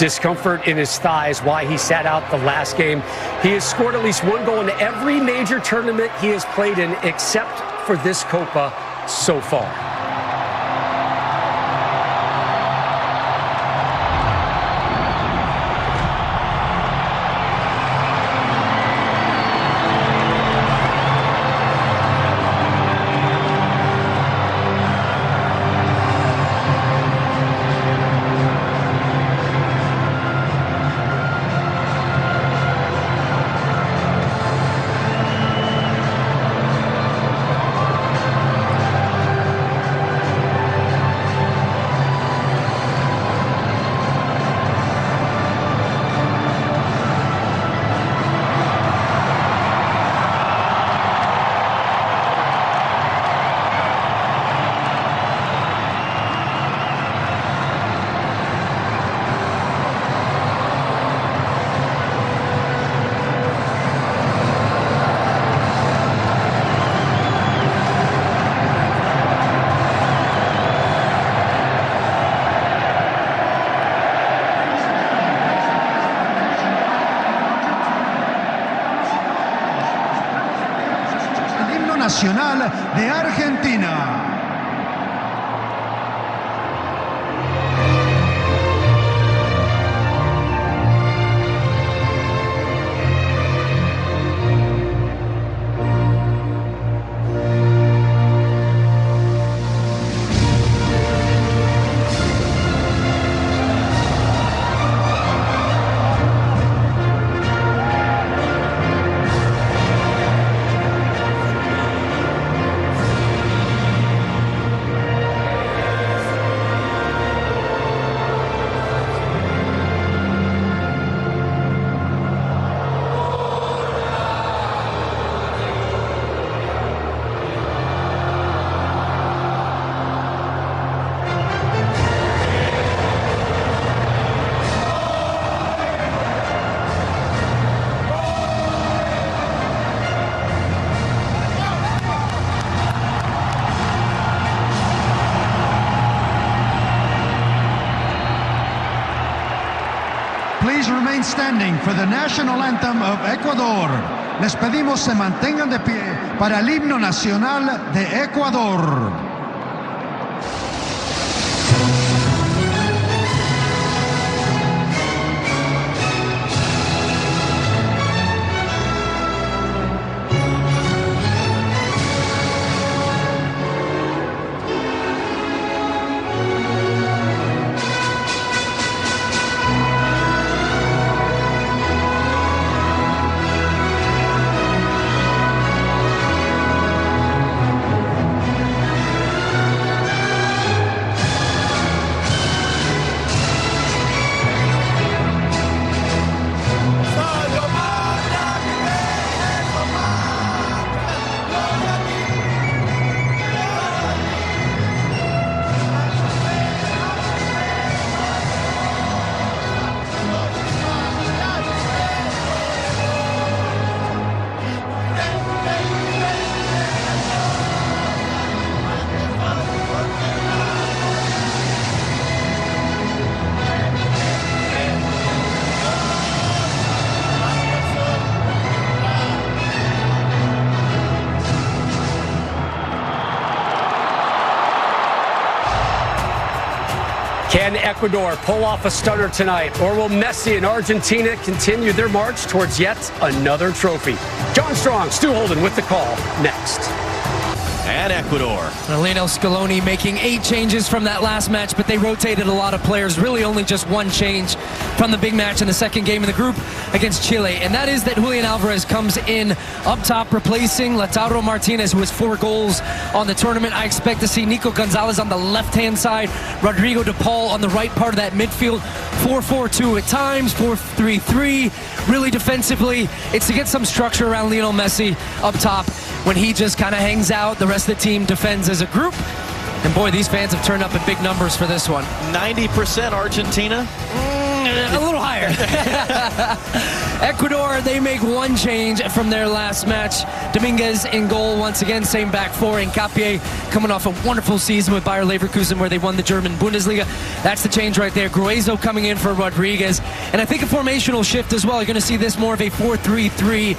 discomfort in his thighs, why he sat out the last game. He has scored at least one goal in every major tournament he has played in, except for this Copa so far. Nacional de Argentina. Please remain standing for the national anthem of Ecuador. Les pedimos se mantengan de pie para el himno nacional de Ecuador. Can Ecuador pull off a stunner tonight, or will Messi and Argentina continue their march towards yet another trophy? John Strong, Stu Holden with the call next. And Ecuador. Lionel Scaloni making 8 changes from that last match, but they rotated a lot of players. Really only just one change from the big match in the second game of the group against Chile. And that is that Julian Alvarez comes in up top, replacing Lautaro Martinez, who has 4 goals on the tournament. I expect to see Nico Gonzalez on the left-hand side, Rodrigo de Paul on the right part of that midfield. 4-4-2 at times, 4-3-3. Really defensively, it's to get some structure around Lionel Messi up top. When he just kind of hangs out, the rest of the team defends as a group. And boy, these fans have turned up in big numbers for this one. 90% Argentina. A little higher. Ecuador, they make one change from their last match. Dominguez in goal once again, same back four. Hincapié coming off a wonderful season with Bayer Leverkusen where they won the German Bundesliga. That's the change right there. Gruezo coming in for Rodriguez. And I think a formational shift as well. You're going to see this more of a 4-3-3.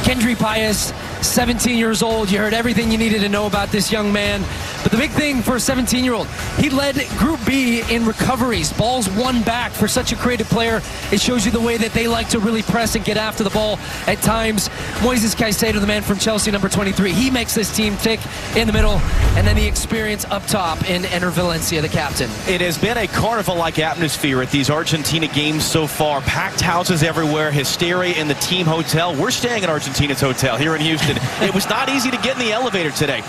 Kendry Páez, 17 years old. You heard everything you needed to know about this young man. But the big thing for a 17-year-old, he led Group B in recoveries. Balls won back. For such a creative player, it shows you the way that they like to really press and get after the ball at times. Moises Caicedo, the man from Chelsea, number 23, he makes this team tick in the middle. And then the experience up top in Ener Valencia, the captain. It has been a carnival-like atmosphere at these Argentina games so far. Packed houses everywhere, hysteria in the team hotel. We're staying at Argentina's hotel here in Houston. It was not easy to get in the elevator today.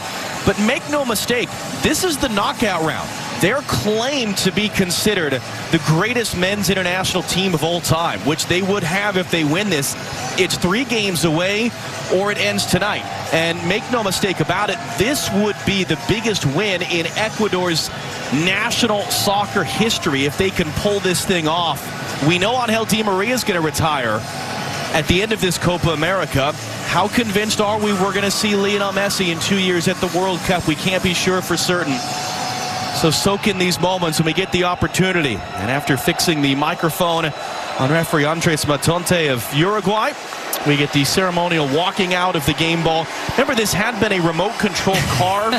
But make no mistake, this is the knockout round. They're claimed to be considered the greatest men's international team of all time, which they would have if they win this. It's 3 games away or it ends tonight. And make no mistake about it, this would be the biggest win in Ecuador's national soccer history if they can pull this thing off. We know Angel Di Maria is going to retire at the end of this Copa America. How convinced are we we're going to see Lionel Messi in 2 years at the World Cup? We can't be sure for certain. So soak in these moments when we get the opportunity. And after fixing the microphone on referee Andres Matonte of Uruguay, we get the ceremonial walking out of the game ball. Remember, this had been a remote control car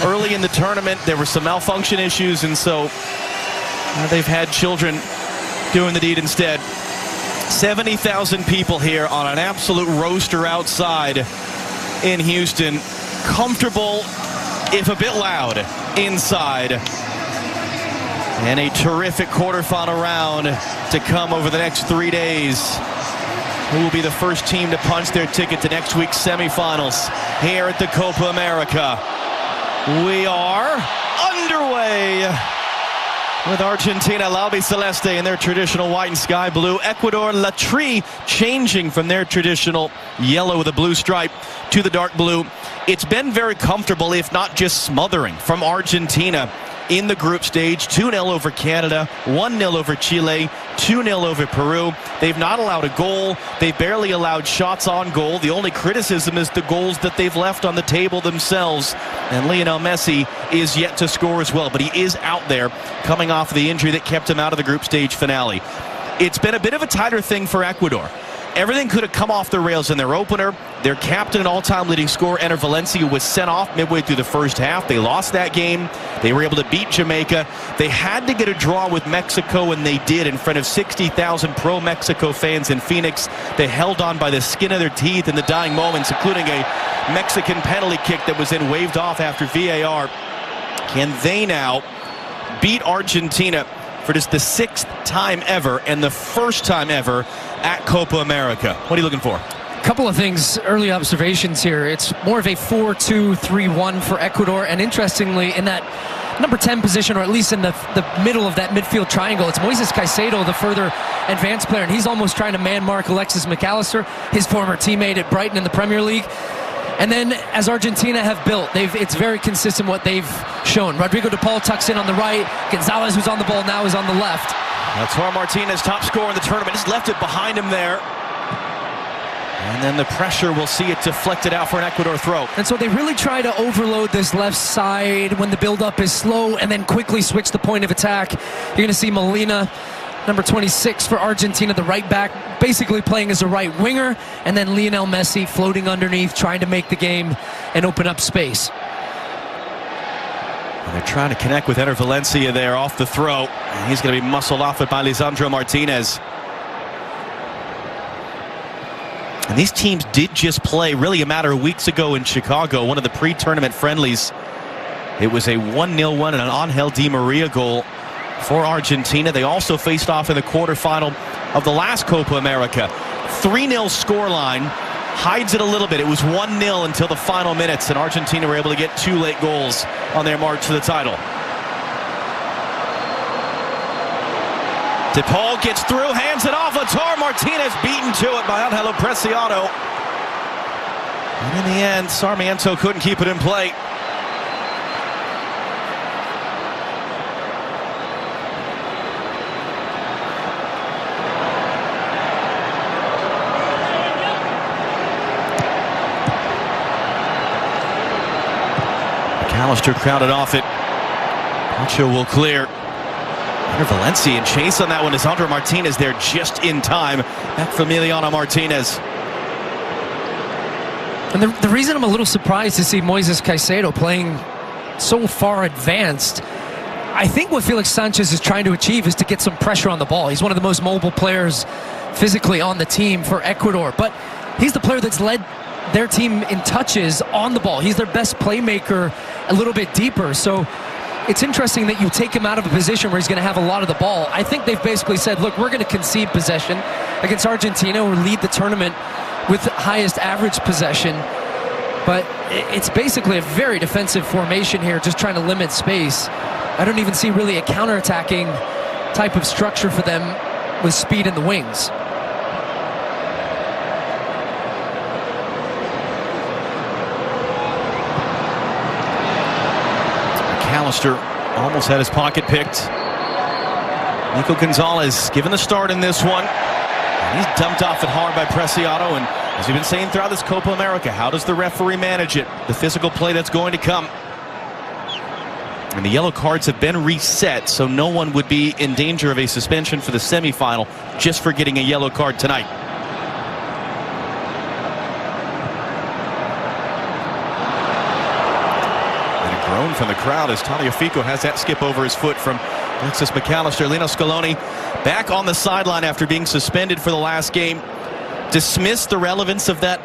early in the tournament. There were some malfunction issues, and so they've had children doing the deed instead. 70,000 people here on an absolute roaster outside in Houston. Comfortable, if a bit loud, inside. And a terrific quarterfinal round to come over the next 3 days. Who will be the first team to punch their ticket to next week's semifinals here at the Copa America? We are underway with Argentina, La Albiceleste in their traditional white and sky blue. Ecuador, La Tri, changing from their traditional yellow with a blue stripe to the dark blue. It's been very comfortable, if not just smothering, from Argentina in the group stage. 2-0 over Canada, 1-0 over Chile, 2-0 over Peru. They've not allowed a goal. They've barely allowed shots on goal. The only criticism is the goals that they've left on the table themselves. And Lionel Messi is yet to score as well, but he is out there coming off the injury that kept him out of the group stage finale. It's been a bit of a tighter thing for Ecuador. Everything could have come off the rails in their opener. Their captain and all-time leading scorer, Ener Valencia, was sent off midway through the first half. They lost that game. They were able to beat Jamaica. They had to get a draw with Mexico, and they did in front of 60,000 pro-Mexico fans in Phoenix. They held on by the skin of their teeth in the dying moments, including a Mexican penalty kick that was then waved off after VAR. Can they now beat Argentina for just the 6th time ever and the first time ever at Copa America? What are you looking for? A couple of things, early observations here. It's more of a 4-2-3-1 for Ecuador, and interestingly, in that number 10 position, or at least in the middle of that midfield triangle, it's Moises Caicedo, the further advanced player, and he's almost trying to man mark Alexis McAllister, his former teammate at Brighton in the Premier League. And then, as Argentina have built, it's very consistent what they've shown. Rodrigo de Paul tucks in on the right. Gonzalez, who's on the ball now, is on the left. Lautaro Martinez, top scorer in the tournament, just left it behind him there. And then the pressure, we'll see it deflected out for an Ecuador throw. And so they really try to overload this left side when the build-up is slow and then quickly switch the point of attack. You're going to see Molina, number 26 for Argentina, the right back, basically playing as a right winger, and then Lionel Messi floating underneath, trying to make the game and open up space. And they're trying to connect with Ener Valencia there off the throw. And he's going to be muscled off it by Lisandro Martinez. And these teams did just play really a matter of weeks ago in Chicago, one of the pre-tournament friendlies. It was a 1-0 win and an Angel Di Maria goal for Argentina. They also faced off in the quarterfinal of the last Copa America. 3-0 scoreline hides it a little bit. It was 1-0 until the final minutes, and Argentina were able to get 2 late goals on their march to the title. De Paul gets through, hands it off. Lautaro Martinez beaten to it by Angelo Preciado. And in the end, Sarmiento couldn't keep it in play. McAllister crowded off it. Pancho will clear. Valencia in chase on that one. Lisandro Martinez there just in time. Back from Emiliano Martinez. And the reason I'm a little surprised to see Moises Caicedo playing so far advanced, I think what Felix Sanchez is trying to achieve is to get some pressure on the ball. He's one of the most mobile players physically on the team for Ecuador, but he's the player that's led their team in touches on the ball. He's their best playmaker a little bit deeper. So it's interesting that you take him out of a position where he's going to have a lot of the ball. I think they've basically said, look, we're going to concede possession against Argentina or lead the tournament with highest average possession. But it's basically a very defensive formation here, just trying to limit space. I don't even see really a counterattacking type of structure for them with speed in the wings. McAllister almost had his pocket picked. Nico Gonzalez given the start in this one. And he's dumped off it hard by Preciado. And as we've been saying throughout this Copa America, how does the referee manage it? The physical play that's going to come. And the yellow cards have been reset, so no one would be in danger of a suspension for the semifinal just for getting a yellow card tonight. And a groan from the crowd as Tagliafico has that skip over his foot from Alexis McAllister. Lino Scaloni back on the sideline after being suspended for the last game. Dismissed the relevance of that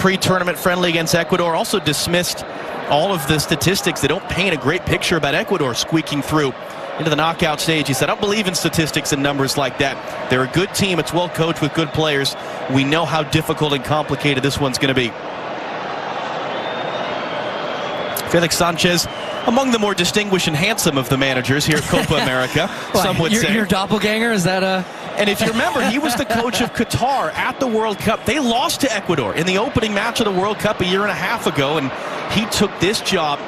pre-tournament friendly against Ecuador. Also dismissed all of the statistics that don't paint a great picture about Ecuador squeaking through into the knockout stage. He said, I don't believe in statistics and numbers like that. They're a good team. It's well coached with good players. We know how difficult and complicated this one's going to be. Felix Sanchez, among the more distinguished and handsome of the managers here at Copa America, some would say. Your doppelganger, is that a... And if you remember, he was the coach of Qatar at the World Cup. They lost to Ecuador in the opening match of the World Cup a year and a half ago, and he took this job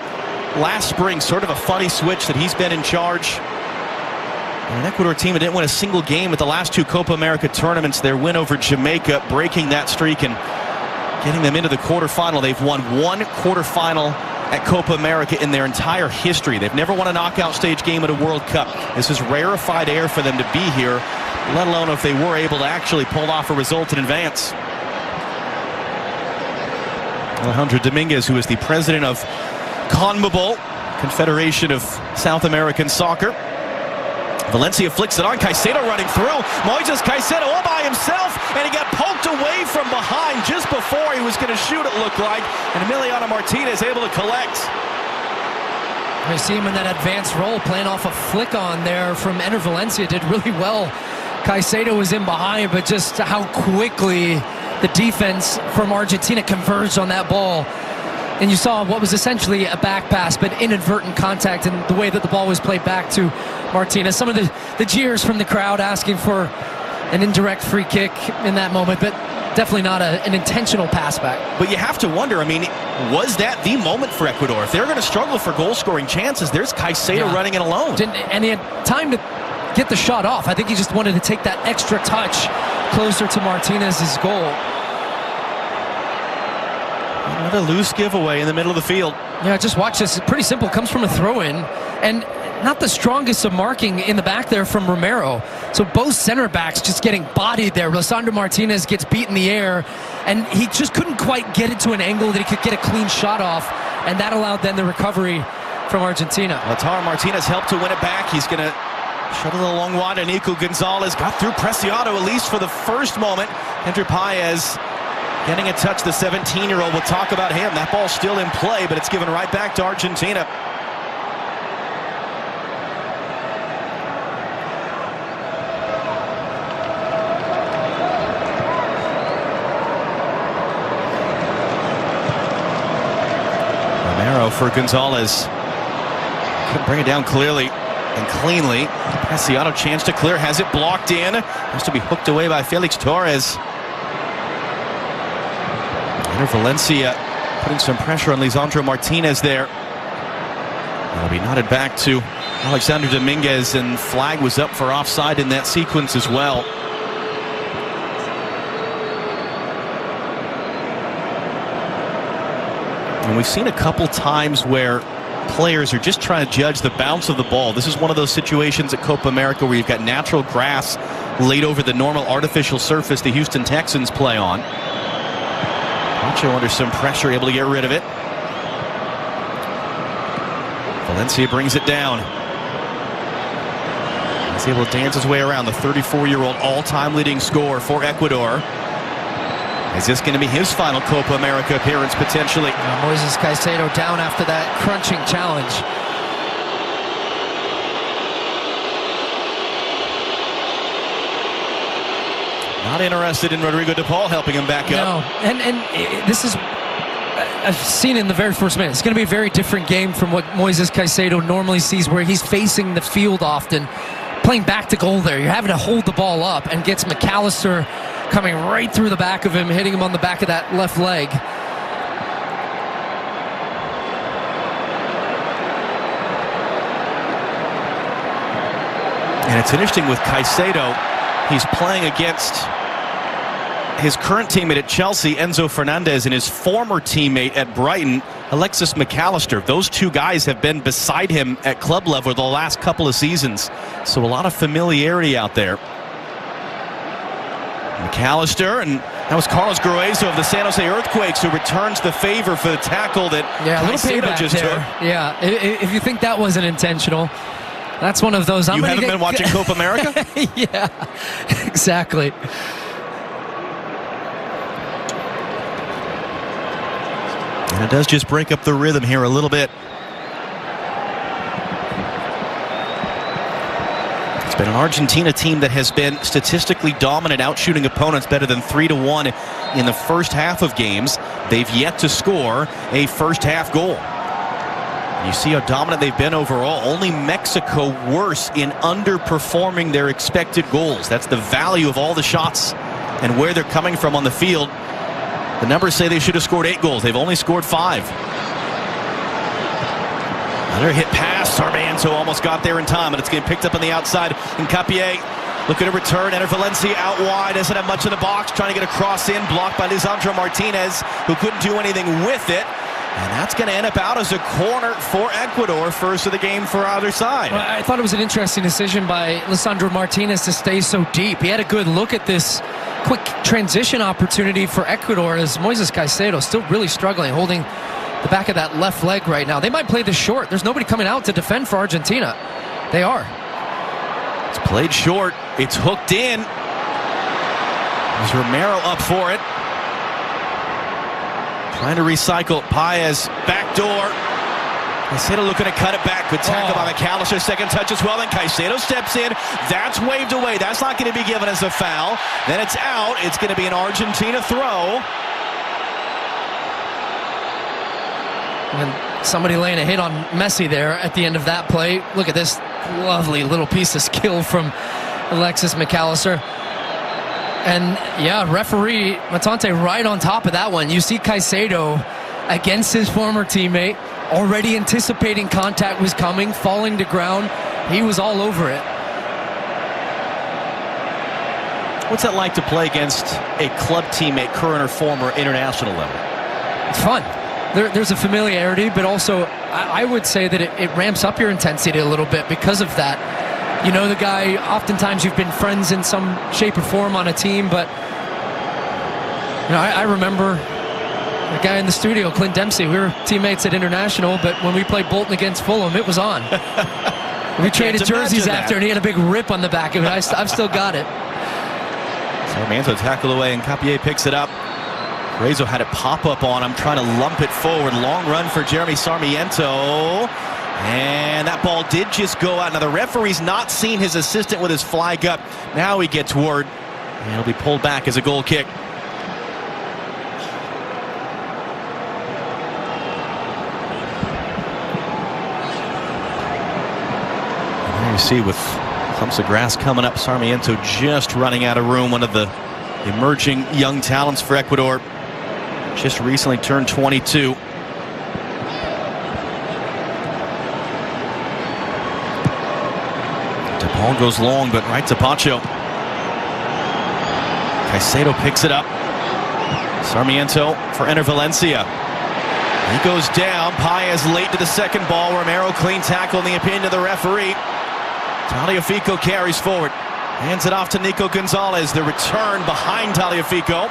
last spring. Sort of a funny switch that he's been in charge. And an Ecuador team that didn't win a single game at the last two Copa America tournaments. Their win over Jamaica, breaking that streak and getting them into the quarterfinal. They've won one quarterfinal at Copa America in their entire history. They've never won a knockout stage game at a World Cup. This is rarefied air for them to be here, let alone if they were able to actually pull off a result in advance. Alejandro Dominguez, who is the president of CONMEBOL, Confederation of South American Soccer. Valencia flicks it on. Caicedo running through. Moises Caicedo all by himself, and he got poked away from behind just before he was going to shoot, it looked like. And Emiliano Martinez able to collect. I see him in that advanced role, playing off a flick on there from Ener Valencia. Did really well. Caicedo was in behind, but just how quickly the defense from Argentina converged on that ball. And you saw what was essentially a back pass, but inadvertent contact, and the way that the ball was played back to Martinez. Some of the jeers from the crowd asking for an indirect free kick in that moment, but definitely not an intentional pass back. But you have to wonder, I mean, was that the moment for Ecuador? If they're going to struggle for goal-scoring chances, there's Caicedo running it alone. And he had time to get the shot off. I think he just wanted to take that extra touch closer to Martinez's goal. Another loose giveaway in the middle of the field. Yeah, just watch this. It's pretty simple. Comes from a throw-in, and not the strongest of marking in the back there from Romero. So both center backs just getting bodied there. Lisandro Martinez gets beat in the air, and he just couldn't quite get it to an angle that he could get a clean shot off, and that allowed then the recovery from Argentina. Lautaro Martinez helped to win it back. He's going to shuttle it along wide, and Nico Gonzalez got through Preciado at least for the first moment. Hendry Paez getting a touch, the 17-year-old. We'll talk about him. That ball's still in play, but it's given right back to Argentina. Romero for Gonzalez. Couldn't bring it down clearly and cleanly. Preciado chance to clear, has it blocked in. Has to be hooked away by Felix Torres. Ener Valencia putting some pressure on Lisandro Martinez there. That'll be nodded back to Alexander Dominguez, and flag was up for offside in that sequence as well. And we've seen a couple times where players are just trying to judge the bounce of the ball. This is one of those situations at Copa America where you've got natural grass laid over the normal artificial surface the Houston Texans play on. Pacho under some pressure, able to get rid of it. Valencia brings it down. He's able to dance his way around. The 34-year-old all-time leading scorer for Ecuador. Is this going to be his final Copa America appearance, potentially? Moises Caicedo down after that crunching challenge. Not interested in Rodrigo de Paul helping him back up. No, and this is, I've seen in the very first minute, it's going to be a very different game from what Moises Caicedo normally sees, where he's facing the field often, playing back to goal there. You're having to hold the ball up, and gets McAllister coming right through the back of him, hitting him on the back of that left leg. And it's interesting with Caicedo, he's playing against his current teammate at Chelsea, Enzo Fernandez, and his former teammate at Brighton, Alexis McAllister. Those two guys have been beside him at club level the last couple of seasons. So a lot of familiarity out there. McAllister, and that was Carlos Gruezo of the San Jose Earthquakes who returns the favor for the tackle that Caicedo just took. Yeah, if you think that wasn't intentional, that's one of those. You haven't been watching Copa America? Yeah, exactly. And it does just break up the rhythm here a little bit. It's been an Argentina team that has been statistically dominant, outshooting opponents better than 3-1 in the first half of games. They've yet to score a first half goal. You see how dominant they've been overall. Only Mexico worse in underperforming their expected goals. That's the value of all the shots and where they're coming from on the field. The numbers say they should have scored 8 goals. They've only scored 5. Another hit pass. Sarmiento almost got there in time, but it's getting picked up on the outside. And Capier looking to return. Enter Valencia out wide. Doesn't have much in the box. Trying to get a cross in. Blocked by Lisandro Martinez, who couldn't do anything with it. And that's going to end up out as a corner for Ecuador. First of the game for either side. Well, I thought it was an interesting decision by Lisandro Martinez to stay so deep. He had a good look at this quick transition opportunity for Ecuador, as Moises Caicedo still really struggling, holding the back of that left leg right now. They might play this short. There's nobody coming out to defend for Argentina. They are. It's played short. It's hooked in. There's Romero up for it. Trying to recycle. Paez, back door. Caicedo looking to cut it back. Good tackle by McAllister. Second touch as well. Then Caicedo steps in. That's waved away. That's not going to be given as a foul. Then it's out. It's going to be an Argentina throw. And somebody laying a hit on Messi there at the end of that play. Look at this lovely little piece of skill from Alexis McAllister. And yeah, referee Matante right on top of that one. You see Caicedo against his former teammate, already anticipating contact was coming, falling to ground. He was all over it. What's that like to play against a club teammate, current or former, international level? It's fun. There's a familiarity, but also I would say that it ramps up your intensity a little bit because of that. You know the guy, oftentimes you've been friends in some shape or form on a team, but you know, I remember the guy in the studio, Clint Dempsey. We were teammates at International, but when we played Bolton against Fulham, it was on. We traded jerseys after, and he had a big rip on the back of it. I've still got it. Sarmiento tackle away, and Capier picks it up. Rezo had it pop up on him, trying to lump it forward. Long run for Jeremy Sarmiento. And that ball did just go out. Now the referee's not seen his assistant with his flag up. Now he gets word, and it'll be pulled back as a goal kick. And there you see, with clumps of grass coming up, Sarmiento just running out of room. One of the emerging young talents for Ecuador, just recently turned 22. Ball goes long, but right to Pacho. Caicedo picks it up. Sarmiento for Enter Valencia. He goes down. Paez late to the second ball. Romero clean tackle in the opinion of the referee. Tagliafico carries forward. Hands it off to Nico Gonzalez. The return behind Tagliafico.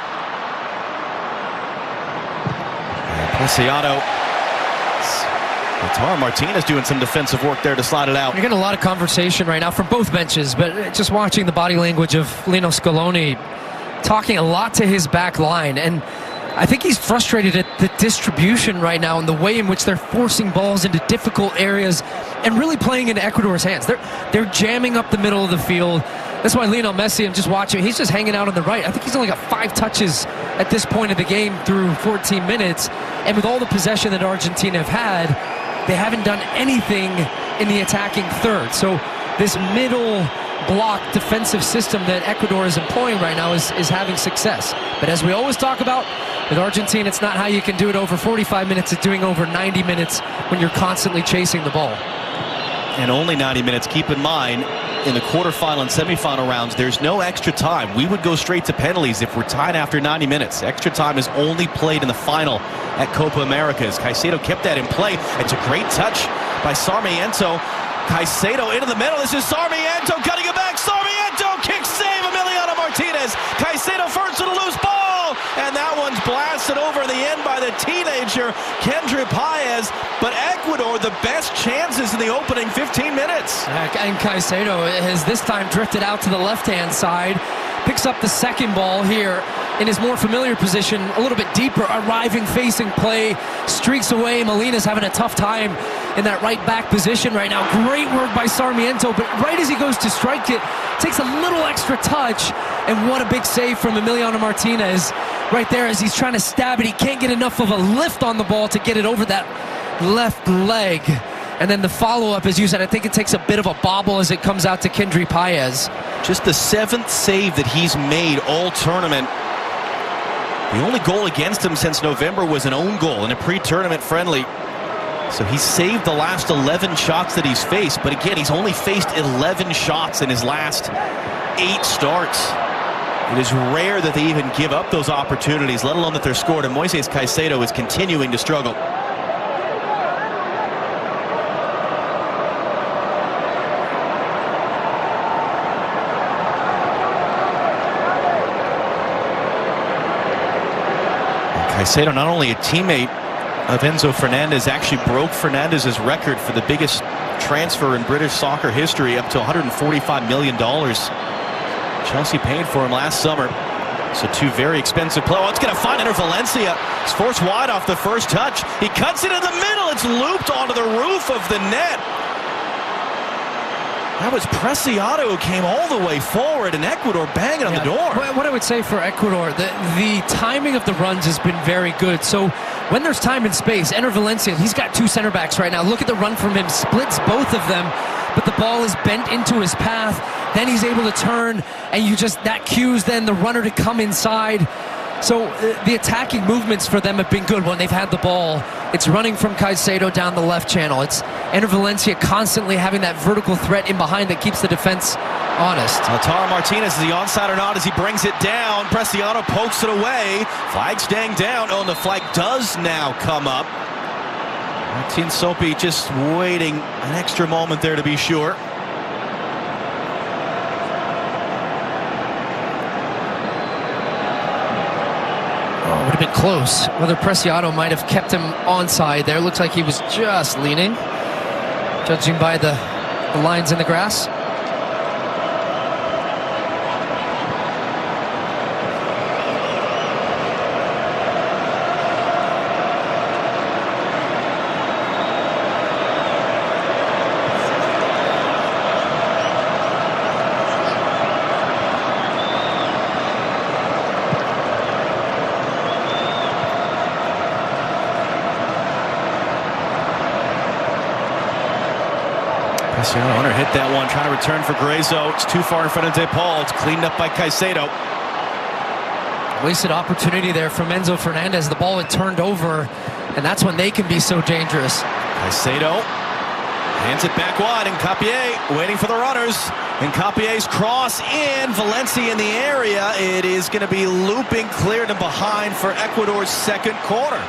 Preciado. Tara Martinez doing some defensive work there to slide it out. You're getting a lot of conversation right now from both benches, but just watching the body language of Lino Scaloni talking a lot to his back line, and I think he's frustrated at the distribution right now and the way in which they're forcing balls into difficult areas and really playing into Ecuador's hands. They're jamming up the middle of the field. That's why Lionel Messi, I'm just watching, he's just hanging out on the right. I think he's only got 5 touches at this point of the game through 14 minutes. And with all the possession that Argentina have had, they haven't done anything in the attacking third. So this middle block defensive system that Ecuador is employing right now is having success. But as we always talk about, with Argentina, it's not how you can do it over 45 minutes. It's doing over 90 minutes when you're constantly chasing the ball. And only 90 minutes. Keep in mind, in the quarterfinal and semifinal rounds, there's no extra time. We would go straight to penalties if we're tied after 90 minutes. Extra time is only played in the final at Copa Americas. Caicedo kept that in play. It's a great touch by Sarmiento. Caicedo into the middle. This is Sarmiento cutting it back. Sarmiento kick save. Emiliano Martinez. Caicedo first to the loose ball. And that one's blasted over the end by the teenager, Kendry Paez. But Ecuador, the best chances in the opening 15 minutes. And Caicedo has this time drifted out to the left-hand side. Picks up the second ball here in his more familiar position, a little bit deeper, arriving, facing play, streaks away. Molina's having a tough time in that right back position right now. Great work by Sarmiento, but right as he goes to strike it, takes a little extra touch, and what a big save from Emiliano Martinez right there as he's trying to stab it. He can't get enough of a lift on the ball to get it over that left leg. And then the follow-up, as you said, I think it takes a bit of a bobble as it comes out to Kendry Paez. Just the 7th save that he's made all tournament. The only goal against him since November was an own goal in a pre-tournament friendly. So he's saved the last 11 shots that he's faced. But again, he's only faced 11 shots in his last 8 starts. It is rare that they even give up those opportunities, let alone that they're scored. And Moises Caicedo is continuing to struggle. Caicedo, not only a teammate of Enzo Fernandez, actually broke Fernandez's record for the biggest transfer in British soccer history, up to $145 million. Chelsea paid for him last summer. So 2 very expensive players. Oh, it's going to find Enter Valencia. It's forced wide off the first touch. He cuts it in the middle. It's looped onto the roof of the net. That was Preciado who came all the way forward, and Ecuador banging on the door. What I would say for Ecuador, the timing of the runs has been very good. So when there's time and space, Enter Valencia, he's got 2 center backs right now. Look at the run from him, splits both of them, but the ball is bent into his path. Then he's able to turn, and that cues then the runner to come inside. So the attacking movements for them have been good when they've had the ball. It's running from Caicedo down the left channel. It's Enter Valencia constantly having that vertical threat in behind that keeps the defense honest. Tara Martinez, is he onside or not as he brings it down? Preciado pokes it away. Flag staying down. Oh, and the flag does now come up. Martin Sopi just waiting an extra moment there to be sure. Would have been close. Whether Preciado might have kept him onside there. Looks like he was just leaning, judging by the lines in the grass. Hunter hit that one, trying to return for Grazo. It's too far in front of De Paul. It's cleaned up by Caicedo. Wasted opportunity there from Enzo Fernandez. The ball had turned over, and that's when they can be so dangerous. Caicedo hands it back wide, and Capier waiting for the runners. And Capier's cross in. Valencia in the area. It is going to be looping, cleared and behind for Ecuador's second quarter.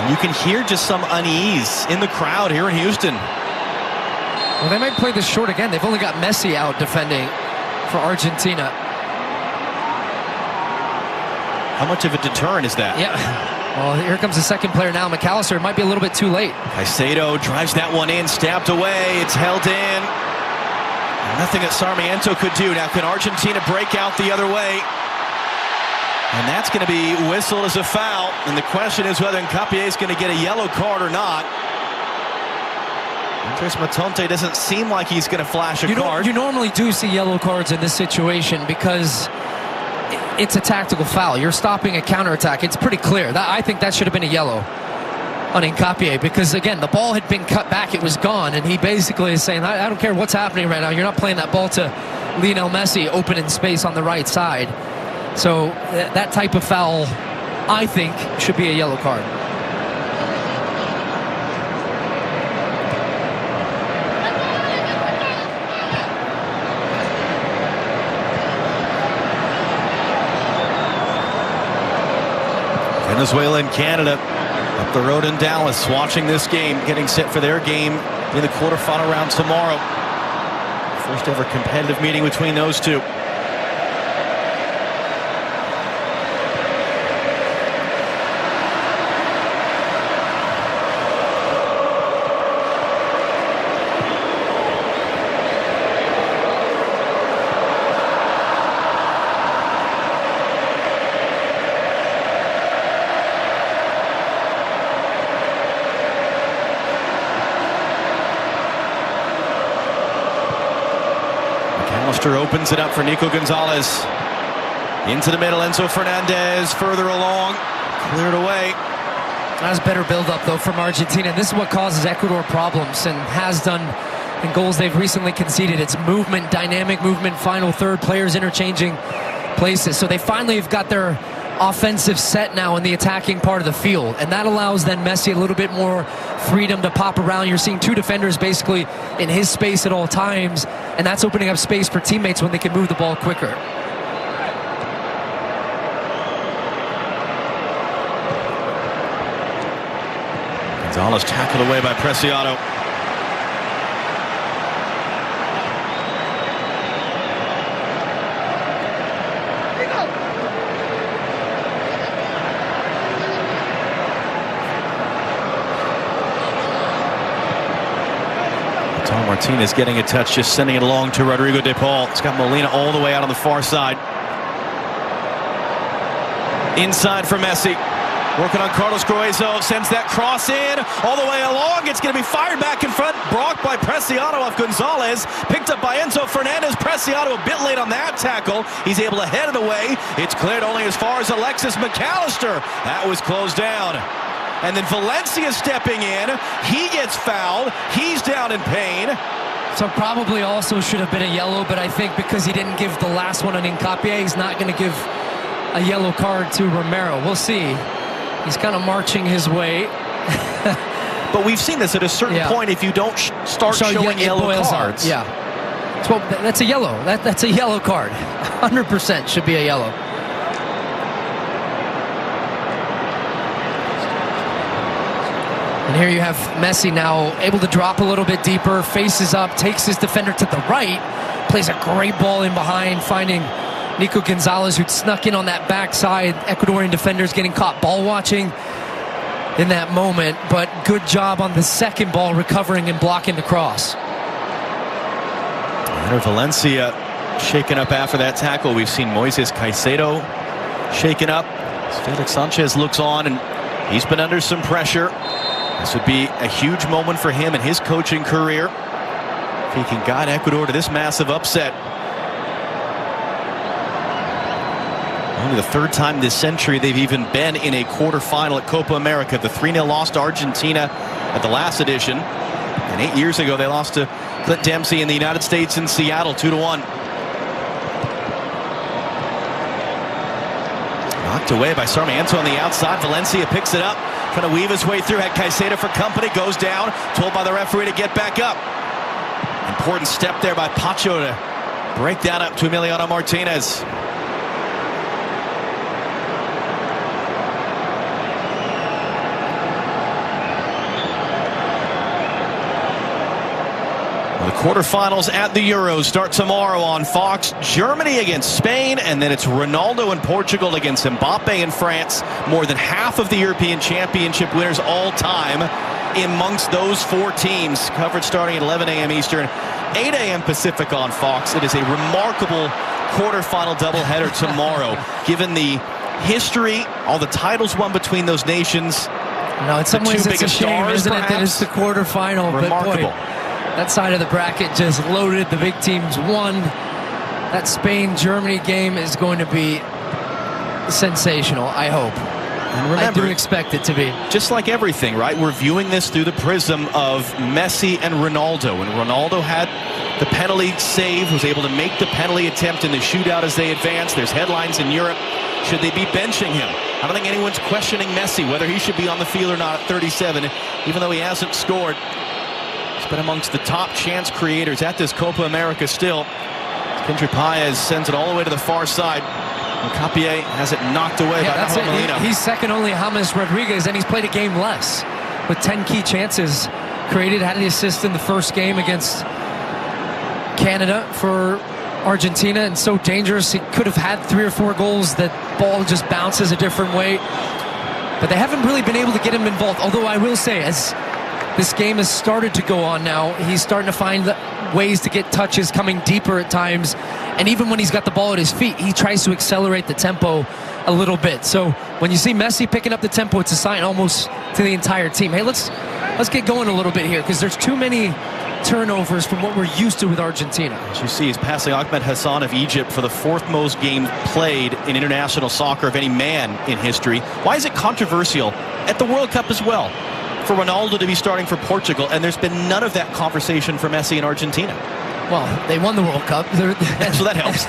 And you can hear just some unease in the crowd here in Houston. Well, they might play this short again. They've only got Messi out defending for Argentina. How much of a deterrent is that? Yeah. Well, here comes the second player now. McAllister. It might be a little bit too late. Caicedo drives that one in, stabbed away. It's held in. Nothing that Sarmiento could do. Now, can Argentina break out the other way? And that's going to be whistled as a foul. And the question is whether Hincapié is going to get a yellow card or not. Andres Matonte doesn't seem like he's going to flash a card. You normally do see yellow cards in this situation because it's a tactical foul. You're stopping a counterattack. It's pretty clear. I think that should have been a yellow on Hincapié because, again, the ball had been cut back. It was gone. And he basically is saying, I don't care what's happening right now. You're not playing that ball to Lionel Messi open in space on the right side. So that type of foul, I think, should be a yellow card. Venezuela and Canada up the road in Dallas, watching this game, getting set for their game in the quarterfinal round tomorrow. First ever competitive meeting between those two. Opens it up for Nico Gonzalez. Into the middle, Enzo Fernandez further along. Cleared away. That's better build-up, though, from Argentina. This is what causes Ecuador problems and has done in goals they've recently conceded. It's movement, dynamic movement, final third, players interchanging places. So they finally have got their offensive set now in the attacking part of the field, and that allows then Messi a little bit more freedom to pop around. You're seeing two defenders basically in his space at all times, and that's opening up space for teammates when they can move the ball quicker. Gonzalez tackled away by Preciado. Martinez getting a touch, just sending it along to Rodrigo de Paul. It's got Molina all the way out on the far side. Inside for Messi. Working on Carlos Gruezo. Sends that cross in all the way along. It's going to be fired back in front. Blocked by Preciado off Gonzalez. Picked up by Enzo Fernandez. Preciado a bit late on that tackle. He's able to head it away. It's cleared only as far as Alexis McAllister. That was closed down. And then Valencia stepping in. He gets fouled. He's down in pain. So probably also should have been a yellow, but I think because he didn't give the last one on Hincapié, he's not going to give a yellow card to Romero. We'll see. He's kind of marching his way. But we've seen this at a certain point. If you don't start showing yellow cards. Yeah. So that's a yellow. That's a yellow card. 100% should be a yellow. And here you have Messi now able to drop a little bit deeper, faces up, takes his defender to the right, plays a great ball in behind, finding Nico Gonzalez, who'd snuck in on that backside. Ecuadorian defenders getting caught ball watching in that moment, but good job on the second ball, recovering and blocking the cross. Valencia shaken up after that tackle. We've seen Moises Caicedo shaken up. Felix Sanchez looks on, and he's been under some pressure. This would be a huge moment for him in his coaching career if he can guide Ecuador to this massive upset. Only the third time this century they've even been in a quarterfinal at Copa America. The 3-0 loss to Argentina at the last edition. And 8 years ago they lost to Clint Dempsey in the United States in Seattle 2-1. Knocked away by Sarmiento on the outside. Valencia picks it up. Trying to weave his way through. Had Caicedo for company. Goes down. Told by the referee to get back up. Important step there by Pacho to break that up to Emiliano Martinez. The quarterfinals at the Euros start tomorrow on Fox. Germany against Spain, and then it's Ronaldo and Portugal against Mbappe and France. More than half of the European Championship winners all time amongst those 4 teams. Coverage starting at 11 a.m. Eastern, 8 a.m. Pacific on Fox. It is a remarkable quarterfinal doubleheader tomorrow, given the history, all the titles won between those nations. No, in some ways it's a shame, isn't it, that it's the quarterfinal. Remarkable. But boy, that side of the bracket just loaded. The big teams won. That Spain-Germany game is going to be sensational, I hope. And remember, I do expect it to be. Just like everything, right? We're viewing this through the prism of Messi and Ronaldo. And Ronaldo had the penalty save, was able to make the penalty attempt in the shootout as they advance. There's headlines in Europe. Should they be benching him? I don't think anyone's questioning Messi, whether he should be on the field or not at 37, even though he hasn't scored. He's been amongst the top chance creators at this Copa America still. Kendry Páez sends it all the way to the far side. Capier has it knocked away by Nahuel Molina. He's second only James Rodriguez, and he's played a game less with 10 key chances created. Had the assist in the first game against Canada for Argentina, and so dangerous. He could have had 3 or 4 goals. That ball just bounces a different way. But they haven't really been able to get him involved. Although I will say, as this game has started to go on now, he's starting to find ways to get touches, coming deeper at times. And even when he's got the ball at his feet, he tries to accelerate the tempo a little bit. So when you see Messi picking up the tempo, it's a sign almost to the entire team. Hey, let's get going a little bit here, because there's too many turnovers from what we're used to with Argentina. As you see, he's passing Ahmed Hassan of Egypt for the 4th most games played in international soccer of any man in history. Why is it controversial at the World Cup as well for Ronaldo to be starting for Portugal, and there's been none of that conversation for Messi in Argentina? Well, they won the World Cup. So that helps.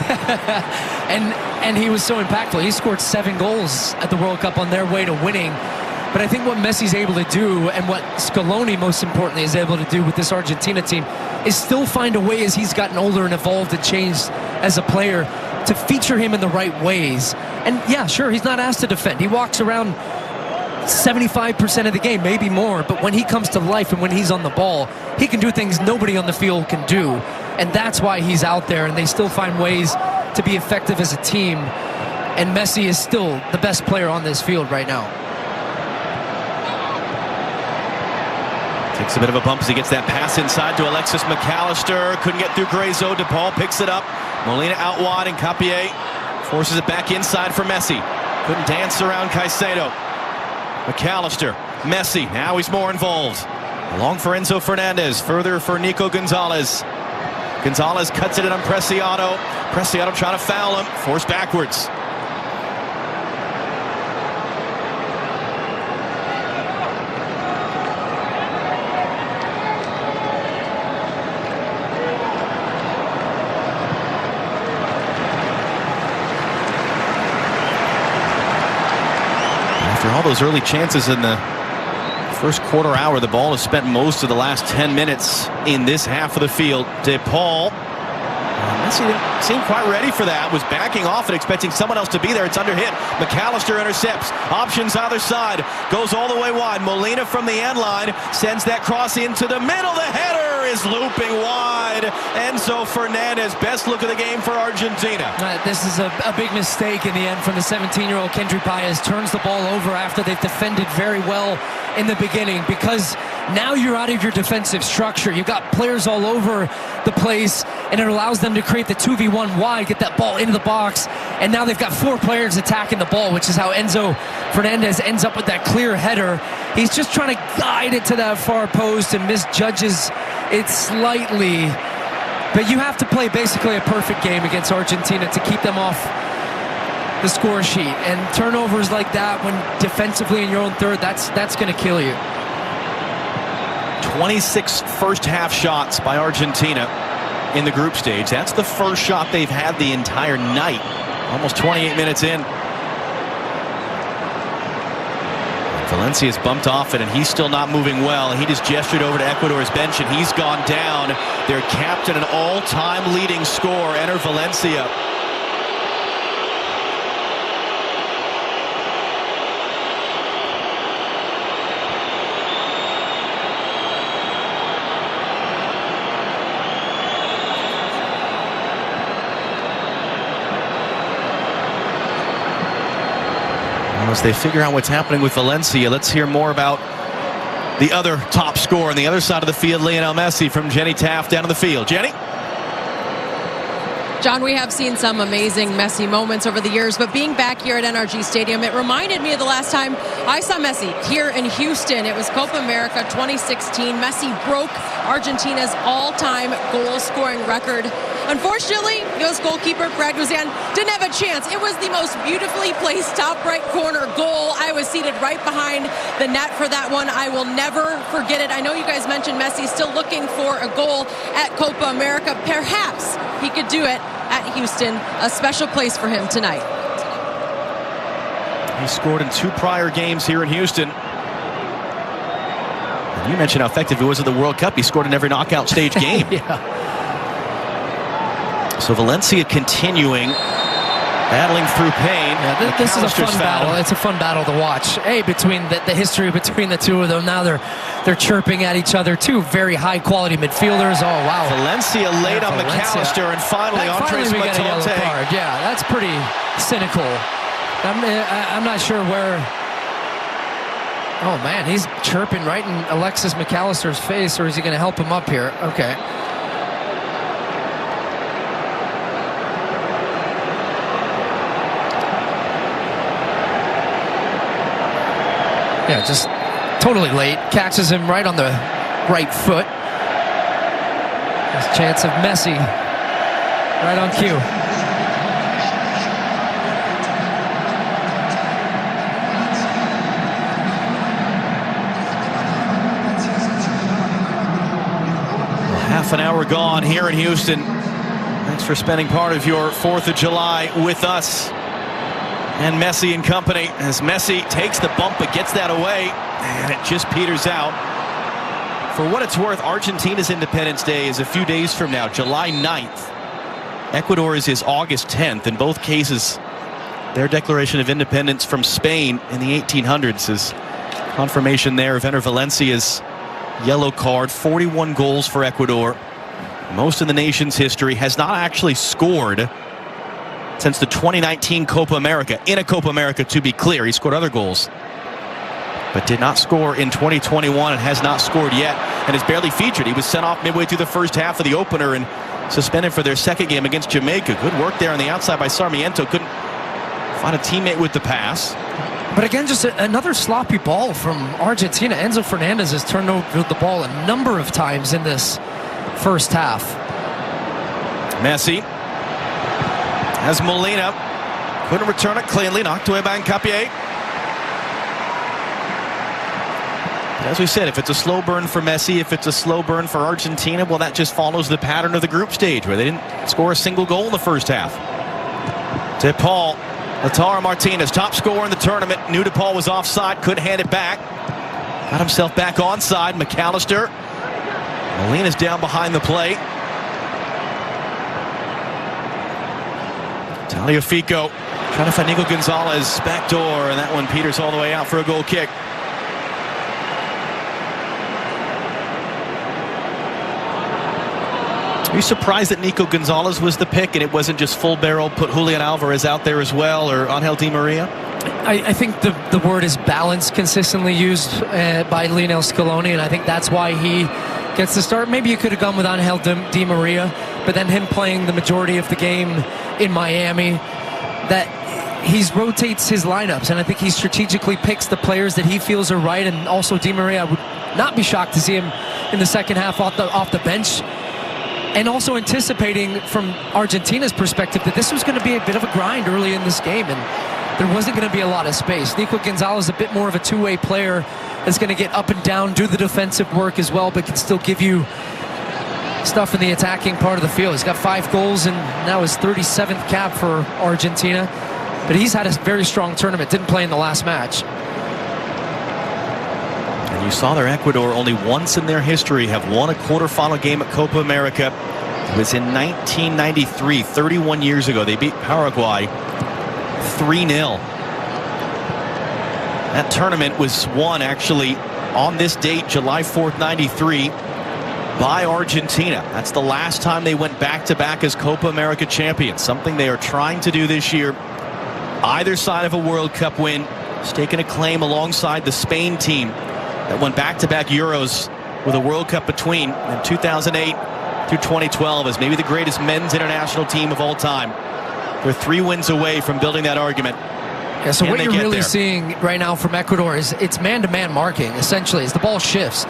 and he was so impactful. He scored 7 goals at the World Cup on their way to winning. But I think what Messi's able to do, and what Scaloni most importantly is able to do with this Argentina team, is still find a way, as he's gotten older and evolved and changed as a player, to feature him in the right ways. And yeah, sure, he's not asked to defend. He walks around 75% of the game, maybe more, but when he comes to life and when he's on the ball, he can do things nobody on the field can do. And that's why he's out there, and they still find ways to be effective as a team. And Messi is still the best player on this field right now. Takes a bit of a bump as he gets that pass inside to Alexis McAllister. Couldn't get through Grayzo. DePaul picks it up. Molina out wide, and Capier forces it back inside for Messi. Couldn't dance around Caicedo. McAllister, Messi, now he's more involved. Long for Enzo Fernandez, further for Nico Gonzalez. Gonzalez cuts it in on Preciado. Preciado trying to foul him, forced backwards. After all those early chances in the first quarter hour, the ball has spent most of the last 10 minutes in this half of the field. DePaul, Messi didn't seem quite ready for that. Was backing off and expecting someone else to be there. It's under hit. McAllister intercepts. Options either side. Goes all the way wide. Molina from the end line sends that cross into the middle. The header is looping wide. Enzo Fernandez, best look of the game for Argentina. This is a big mistake in the end from the 17-year-old Kendry Páez. Turns the ball over after they've defended very well in the beginning, because now you're out of your defensive structure. You've got players all over the place, and it allows them to create the 2v1 wide, get that ball into the box, and now they've got 4 players attacking the ball, which is how Enzo Fernandez ends up with that clear header. He's just trying to guide it to that far post and misjudges it slightly. But you have to play basically a perfect game against Argentina to keep them off the score sheet, and turnovers like that when defensively in your own third, that's going to kill you. 26 first half shots by Argentina in the group stage. That's the first shot they've had the entire night. Almost 28 minutes in. Valencia's bumped off it, and he's still not moving well. He just gestured over to Ecuador's bench, and he's gone down. Their captain, an all-time leading scorer, Enter Valencia. As they figure out what's happening with Valencia, let's hear more about the other top scorer on the other side of the field, Lionel Messi, from Jenny Taft down in the field. Jenny? John, we have seen some amazing Messi moments over the years, but being back here at NRG Stadium, it reminded me of the last time I saw Messi here in Houston. It was Copa America 2016. Messi broke Argentina's all-time goal-scoring record. Unfortunately, U.S. goalkeeper Brad Guzan didn't have a chance. It was the most beautifully placed top right corner goal. I was seated right behind the net for that one. I will never forget it. I know you guys mentioned Messi still looking for a goal at Copa America. Perhaps he could do it at Houston. A special place for him tonight. He scored in 2 prior games here in Houston. And you mentioned how effective he was at the World Cup. He scored in every knockout stage game. Yeah. So Valencia continuing, battling through pain. Yeah, this is a fun battle. It's a fun battle to watch. Between the history between the two of them. Now they're chirping at each other. 2 very high quality midfielders. Oh wow. Valencia laid on McAllister, and finally Andres we get a yellow card. Yeah, that's pretty cynical. I'm not sure where. Oh man, he's chirping right in Alexis McAllister's face, or is he going to help him up here? Okay. Yeah, just totally late. Catches him right on the right foot. There's a chance of Messi right on cue. Half an hour gone here in Houston. Thanks for spending part of your 4th of July with us and Messi and company, as Messi takes the bump but gets that away, and it just peters out. For what it's worth, Argentina's Independence Day is a few days from now, July 9th. Ecuador's is August 10th. In both cases, their declaration of independence from Spain in the 1800s is confirmation there of Enner Valencia's yellow card. 41 goals for Ecuador, most in the nation's history. Has not actually scored since the 2019 Copa America. In a Copa America, to be clear. He scored other goals, but did not score in 2021 and has not scored yet, and is barely featured. He was sent off midway through the first half of the opener and suspended for their second game against Jamaica. Good work there on the outside by Sarmiento. Couldn't find a teammate with the pass. But again, just another sloppy ball from Argentina. Enzo Fernandez has turned over the ball a number of times in this first half. Messi has Molina. Couldn't return it cleanly. Knocked away by Hincapié. As we said, if it's a slow burn for Messi, if it's a slow burn for Argentina, well, that just follows the pattern of the group stage, where they didn't score a single goal in the first half. To Paul. Lautaro Martinez, top scorer in the tournament. Knew DePaul was offside, couldn't hand it back. Got himself back onside. McAllister. Molina's down behind the plate. Tagliafico trying to find Nico Gonzalez back door, and that one peters all the way out for a goal kick. Are you surprised that Nico Gonzalez was the pick and it wasn't just full barrel, put Julian Alvarez out there as well, or Angel Di Maria? I think the word is balance, consistently used by Lionel Scaloni, and I think that's why he gets the start. Maybe you could have gone with Angel Di Maria, but then him playing the majority of the game in Miami, that he rotates his lineups, and I think he strategically picks the players that he feels are right. And also Di Maria, I would not be shocked to see him in the second half off the bench. And also anticipating from Argentina's perspective that this was going to be a bit of a grind early in this game, and there wasn't going to be a lot of space. Nico Gonzalez is a bit more of a two-way player that's going to get up and down, do the defensive work as well, but can still give you stuff in the attacking part of the field. He's got 5 goals and now his 37th cap for Argentina, but he's had a very strong tournament. Didn't play in the last match. And you saw their Ecuador only once in their history have won a quarterfinal game at Copa America. It was in 1993, 31 years ago. They beat Paraguay 3-0. That tournament was won actually on this date, July 4th, 93, by Argentina. That's the last time they went back-to-back as Copa America champions, something they are trying to do this year. Either side of a World Cup win staking a claim alongside the Spain team that won back-to-back Euros with a World Cup between in 2008 through 2012 as maybe the greatest men's international team of all time. They're 3 wins away from building that argument. Yeah, so what you're really seeing right now from Ecuador is it's man-to-man marking, essentially, as the ball shifts.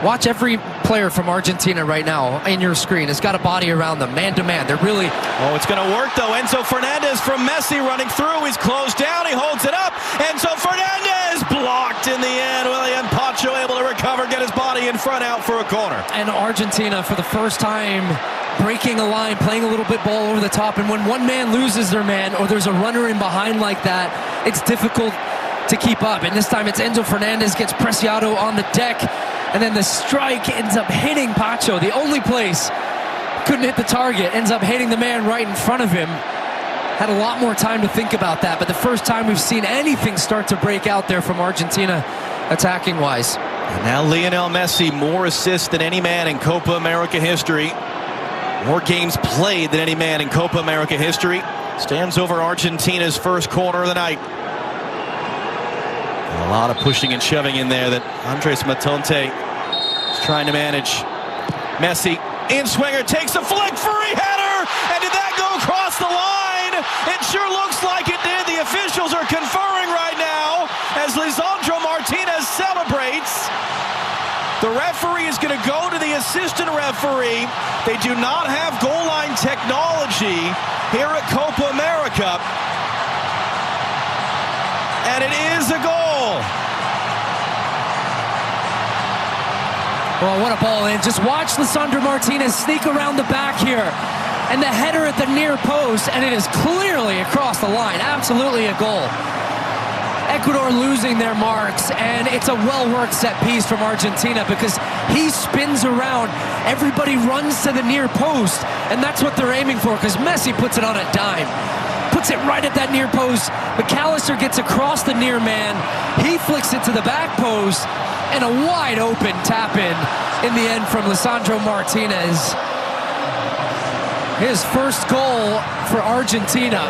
Watch every player from Argentina right now in your screen. It's got a body around them, man-to-man. They're really... Oh, it's going to work, though. Enzo Fernandez from Messi running through. He's closed down. He holds it up. Enzo Fernandez blocked in the end. William Pacho able to recover, get his body in front, out for a corner. And Argentina, for the first time, breaking a line, playing a little bit ball over the top. And when one man loses their man or there's a runner in behind like that, it's difficult to keep up. And this time it's Enzo Fernandez gets Preciado on the deck. And then the strike ends up hitting Pacho. The only place couldn't hit the target. Ends up hitting the man right in front of him. Had a lot more time to think about that. But the first time we've seen anything start to break out there from Argentina attacking-wise. And now Lionel Messi, more assists than any man in Copa America history. More games played than any man in Copa America history. Stands over Argentina's first corner of the night. A lot of pushing and shoving in there that Andres Matonte is trying to manage. Messi, in-swinger, takes a flick, free header! And did that go across the line? It sure looks like it did. The officials are conferring right now as Lisandro Martinez celebrates. The referee is going to go to the assistant referee. They do not have goal line technology here at Copa America. And it is a goal. Well, what a ball in. Just watch Lisandro Martinez sneak around the back here. And the header at the near post, and it is clearly across the line. Absolutely a goal. Ecuador losing their marks, and it's a well-worked set piece from Argentina because he spins around. Everybody runs to the near post, and that's what they're aiming for because Messi puts it on a dime. Puts it right at that near post. McAllister gets across the near man. He flicks it to the back post, and a wide open tap-in the end from Lisandro Martinez. His first goal for Argentina.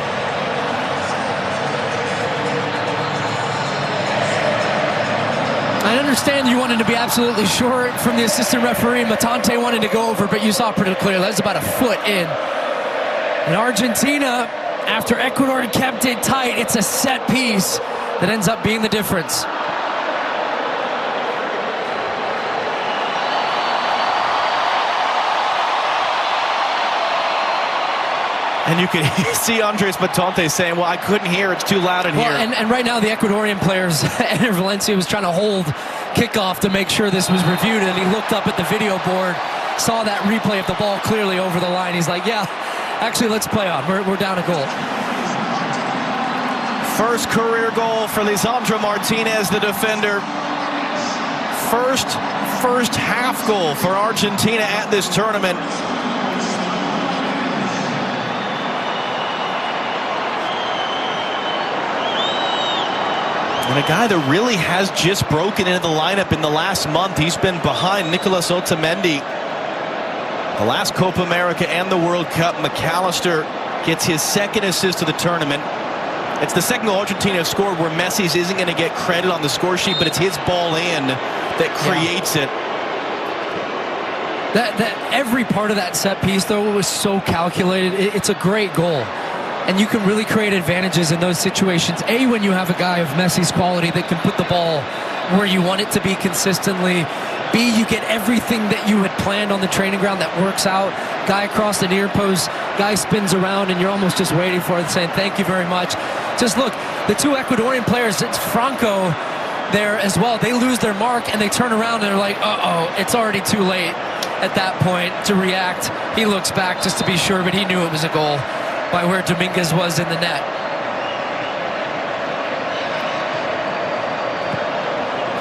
I understand you wanted to be absolutely sure from the assistant referee. Matante wanted to go over, but you saw pretty clear. That's about a foot in. And Argentina, after Ecuador kept it tight, it's a set piece that ends up being the difference. And you can see Andres Matante saying, well, I couldn't hear. It's too loud in here. And right now the Ecuadorian players, Eder Valencia was trying to hold kickoff to make sure this was reviewed, and he looked up at the video board, saw that replay of the ball clearly over the line. He's like, yeah, actually, let's play on. We're down a goal. First career goal for Lisandro Martinez, the defender. First half goal for Argentina at this tournament. And a guy that really has just broken into the lineup in the last month. He's been behind Nicolas Otamendi the last Copa America and the World Cup. McAllister gets his second assist of the tournament. It's the second goal Argentina has scored where Messi's isn't going to get credit on the score sheet, but it's his ball in that creates it. That every part of that set piece, though, was so calculated. It's a great goal. And you can really create advantages in those situations. A, when you have a guy of Messi's quality that can put the ball where you want it to be consistently. B, you get everything that you had planned on the training ground that works out. Guy across the near post, guy spins around, and you're almost just waiting for it, saying thank you very much. Just look, the two Ecuadorian players, it's Franco there as well. They lose their mark, and they turn around, and they're like, uh-oh, it's already too late at that point to react. He looks back just to be sure, but he knew it was a goal by where Dominguez was in the net.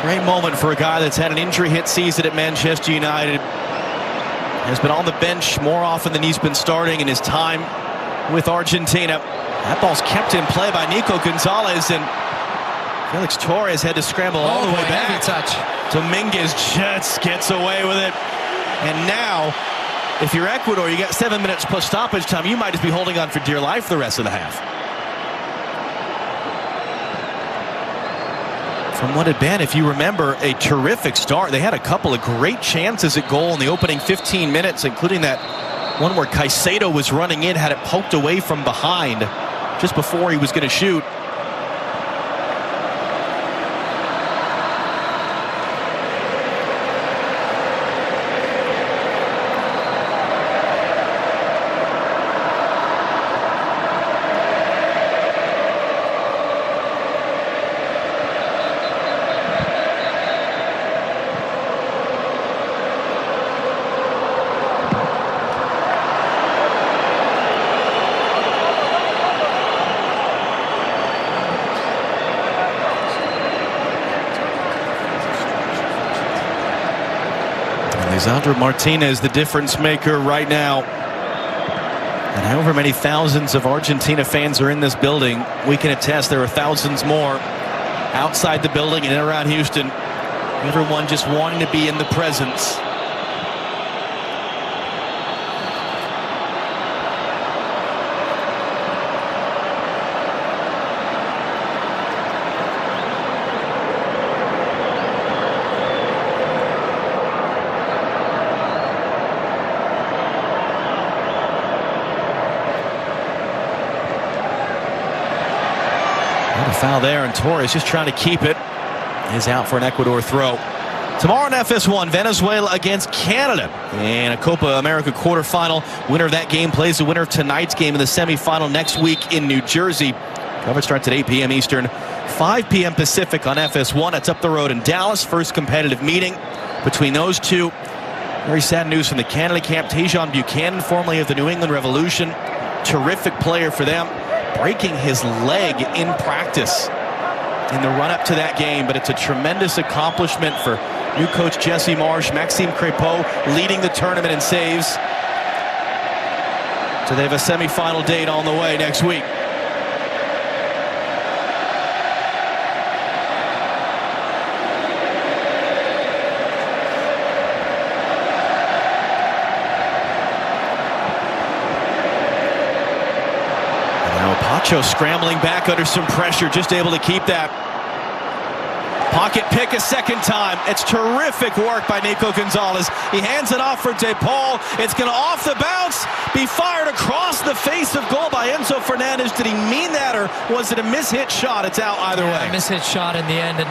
Great moment for a guy that's had an injury-hit season at Manchester United. Has been on the bench more often than he's been starting in his time with Argentina. That ball's kept in play by Nico Gonzalez, and Felix Torres had to scramble all the way back. Heavy touch. Dominguez just gets away with it. And now, if you're Ecuador, you got 7 minutes plus stoppage time. You might just be holding on for dear life the rest of the half. from what had been, if you remember, a terrific start. They had a couple of great chances at goal in the opening 15 minutes, including that one where Caicedo was running in, had it poked away from behind just before he was going to shoot. Lisandro Martinez, the difference maker right now. And however many thousands of Argentina fans are in this building, we can attest there are thousands more outside the building and in around Houston. Everyone just wanting to be in the presence. A foul there, and Torres just trying to keep it. Is out for an Ecuador throw. Tomorrow in FS1, Venezuela against Canada in a Copa America quarterfinal. Winner of that game plays the winner of tonight's game in the semifinal next week in New Jersey. Coverage starts at 8 p.m. Eastern, 5 p.m. Pacific on FS1. It's up the road in Dallas. First competitive meeting between those two. Very sad news from the Canada camp. Tajon Buchanan, formerly of the New England Revolution. Terrific player for them. Breaking his leg in practice in the run-up to that game, but it's a tremendous accomplishment for new coach Jesse Marsh. Maxime Crépeau leading the tournament in saves. So they have a semifinal date on the way next week. Pacho scrambling back under some pressure, just able to keep that. Pocket pick a second time. It's terrific work by Nico Gonzalez. He hands it off for DePaul. It's going to off the bounce, be fired across the face of goal by Enzo Fernandez. Did he mean that, or was it a mishit shot? It's out either way. A mishit shot in the end. And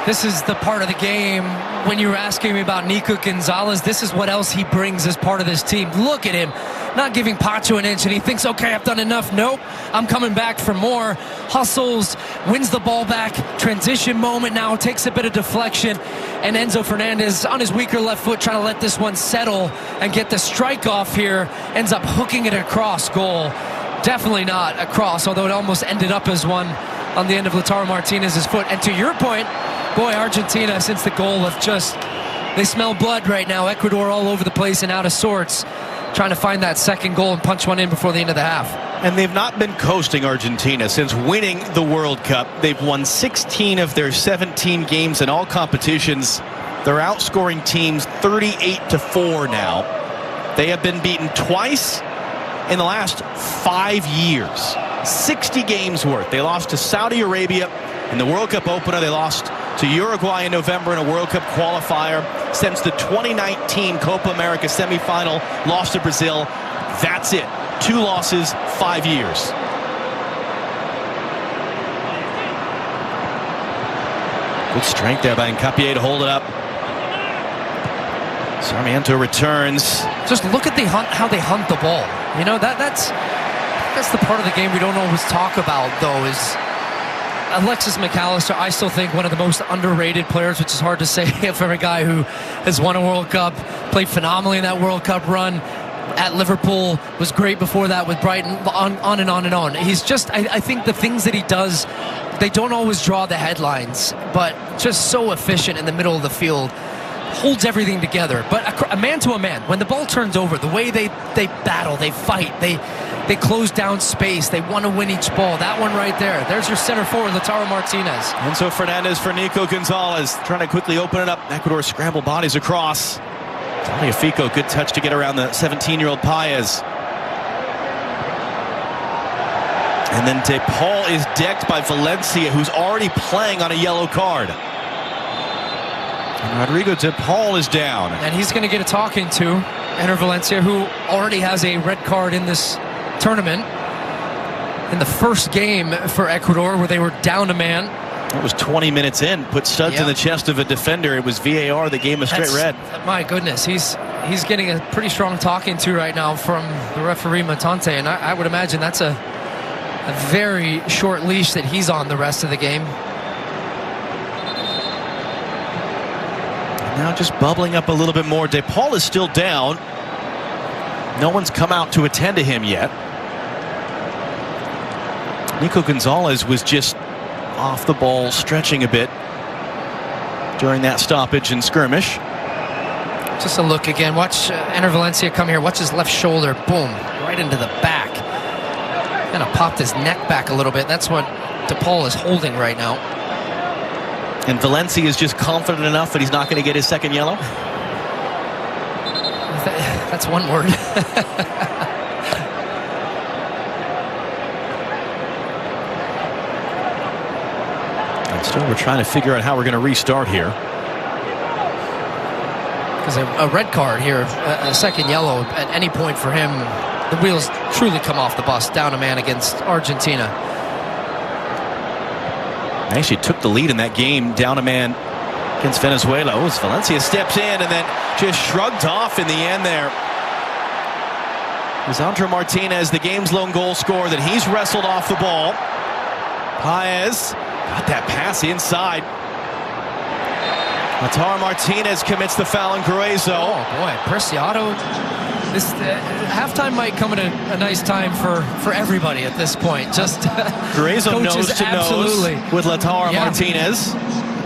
this is the part of the game when you were asking me about Nico Gonzalez. This is what else he brings as part of this team. Look at him, not giving Pacho an inch, and he thinks, okay, I've done enough. Nope, I'm coming back for more. Hustles, wins the ball back, transition moment now, takes a bit of deflection, and Enzo Fernandez on his weaker left foot trying to let this one settle and get the strike off here, ends up hooking it across goal. Definitely not across, although it almost ended up as one on the end of Lautaro Martinez's foot. And to your point, boy, Argentina, since the goal, have just, they smell blood right now. Ecuador all over the place and out of sorts, trying to find that second goal and punch one in before the end of the half. And they've not been coasting Argentina since winning the World Cup. They've won 16 of their 17 games in all competitions. They're outscoring teams 38-4 now. They have been beaten twice in the last 5 years. 60 games worth. They lost to Saudi Arabia in the World Cup opener. They lost to Uruguay in November in a World Cup qualifier. Since the 2019 Copa America semifinal, lost to Brazil. That's it. 2 losses, 5 years. Good strength there by Hincapié to hold it up. Sarmiento returns. Just look at how they hunt the ball. You know, that's the part of the game we don't always talk about, though, is Alexis McAllister, I still think one of the most underrated players, which is hard to say for a guy who has won a World Cup, played phenomenally in that World Cup run at Liverpool, was great before that with Brighton, on and on and on. He's just, I think the things that he does, they don't always draw the headlines, but just so efficient in the middle of the field. Holds everything together, but a man to a man, when the ball turns over, the way they battle, they fight, they close down space, they want to win each ball. That one right there, there's your center forward, Lautaro Martinez. Enzo Fernandez for Nico Gonzalez, trying to quickly open it up. Ecuador scramble bodies across. Tagliafico, good touch to get around the 17-year-old Paez. And then De Paul is decked by Valencia, who's already playing on a yellow card. And Rodrigo De Paul is down. And he's going to get a talking to Enter Valencia, who already has a red card in this tournament. In the first game for Ecuador, where they were down a man. It was 20 minutes in, put studs in the chest of a defender. It was VAR that gave him a straight red. My goodness, he's getting a pretty strong talking to right now from the referee Macth, and I would imagine that's a very short leash that he's on the rest of the game. Now just bubbling up a little bit more. De Paul is still down. No one's come out to attend to him yet. Nico Gonzalez was just off the ball, stretching a bit during that stoppage and skirmish. Just a look again. Watch Enter Valencia come here. Watch his left shoulder. Boom. Right into the back. Kind of popped his neck back a little bit. That's what De Paul is holding right now. And Valencia is just confident enough that he's not going to get his second yellow? That's one word. And still, we're trying to figure out how we're going to restart here. Because a red card here, a second yellow at any point for him, the wheels truly come off the bus. Down a man against Argentina. They actually took the lead in that game, down a man against Venezuela. Oh, as Valencia steps in and then just shrugged off in the end there. Lisandro Martinez, the game's lone goal scorer, that he's wrestled off the ball. Paez got that pass inside. Lautaro Martinez commits the foul on Gruezo. Oh boy, Preciado. This halftime might come at a nice time for everybody at this point. Just Gruezo nose to nose with Lautaro Martinez.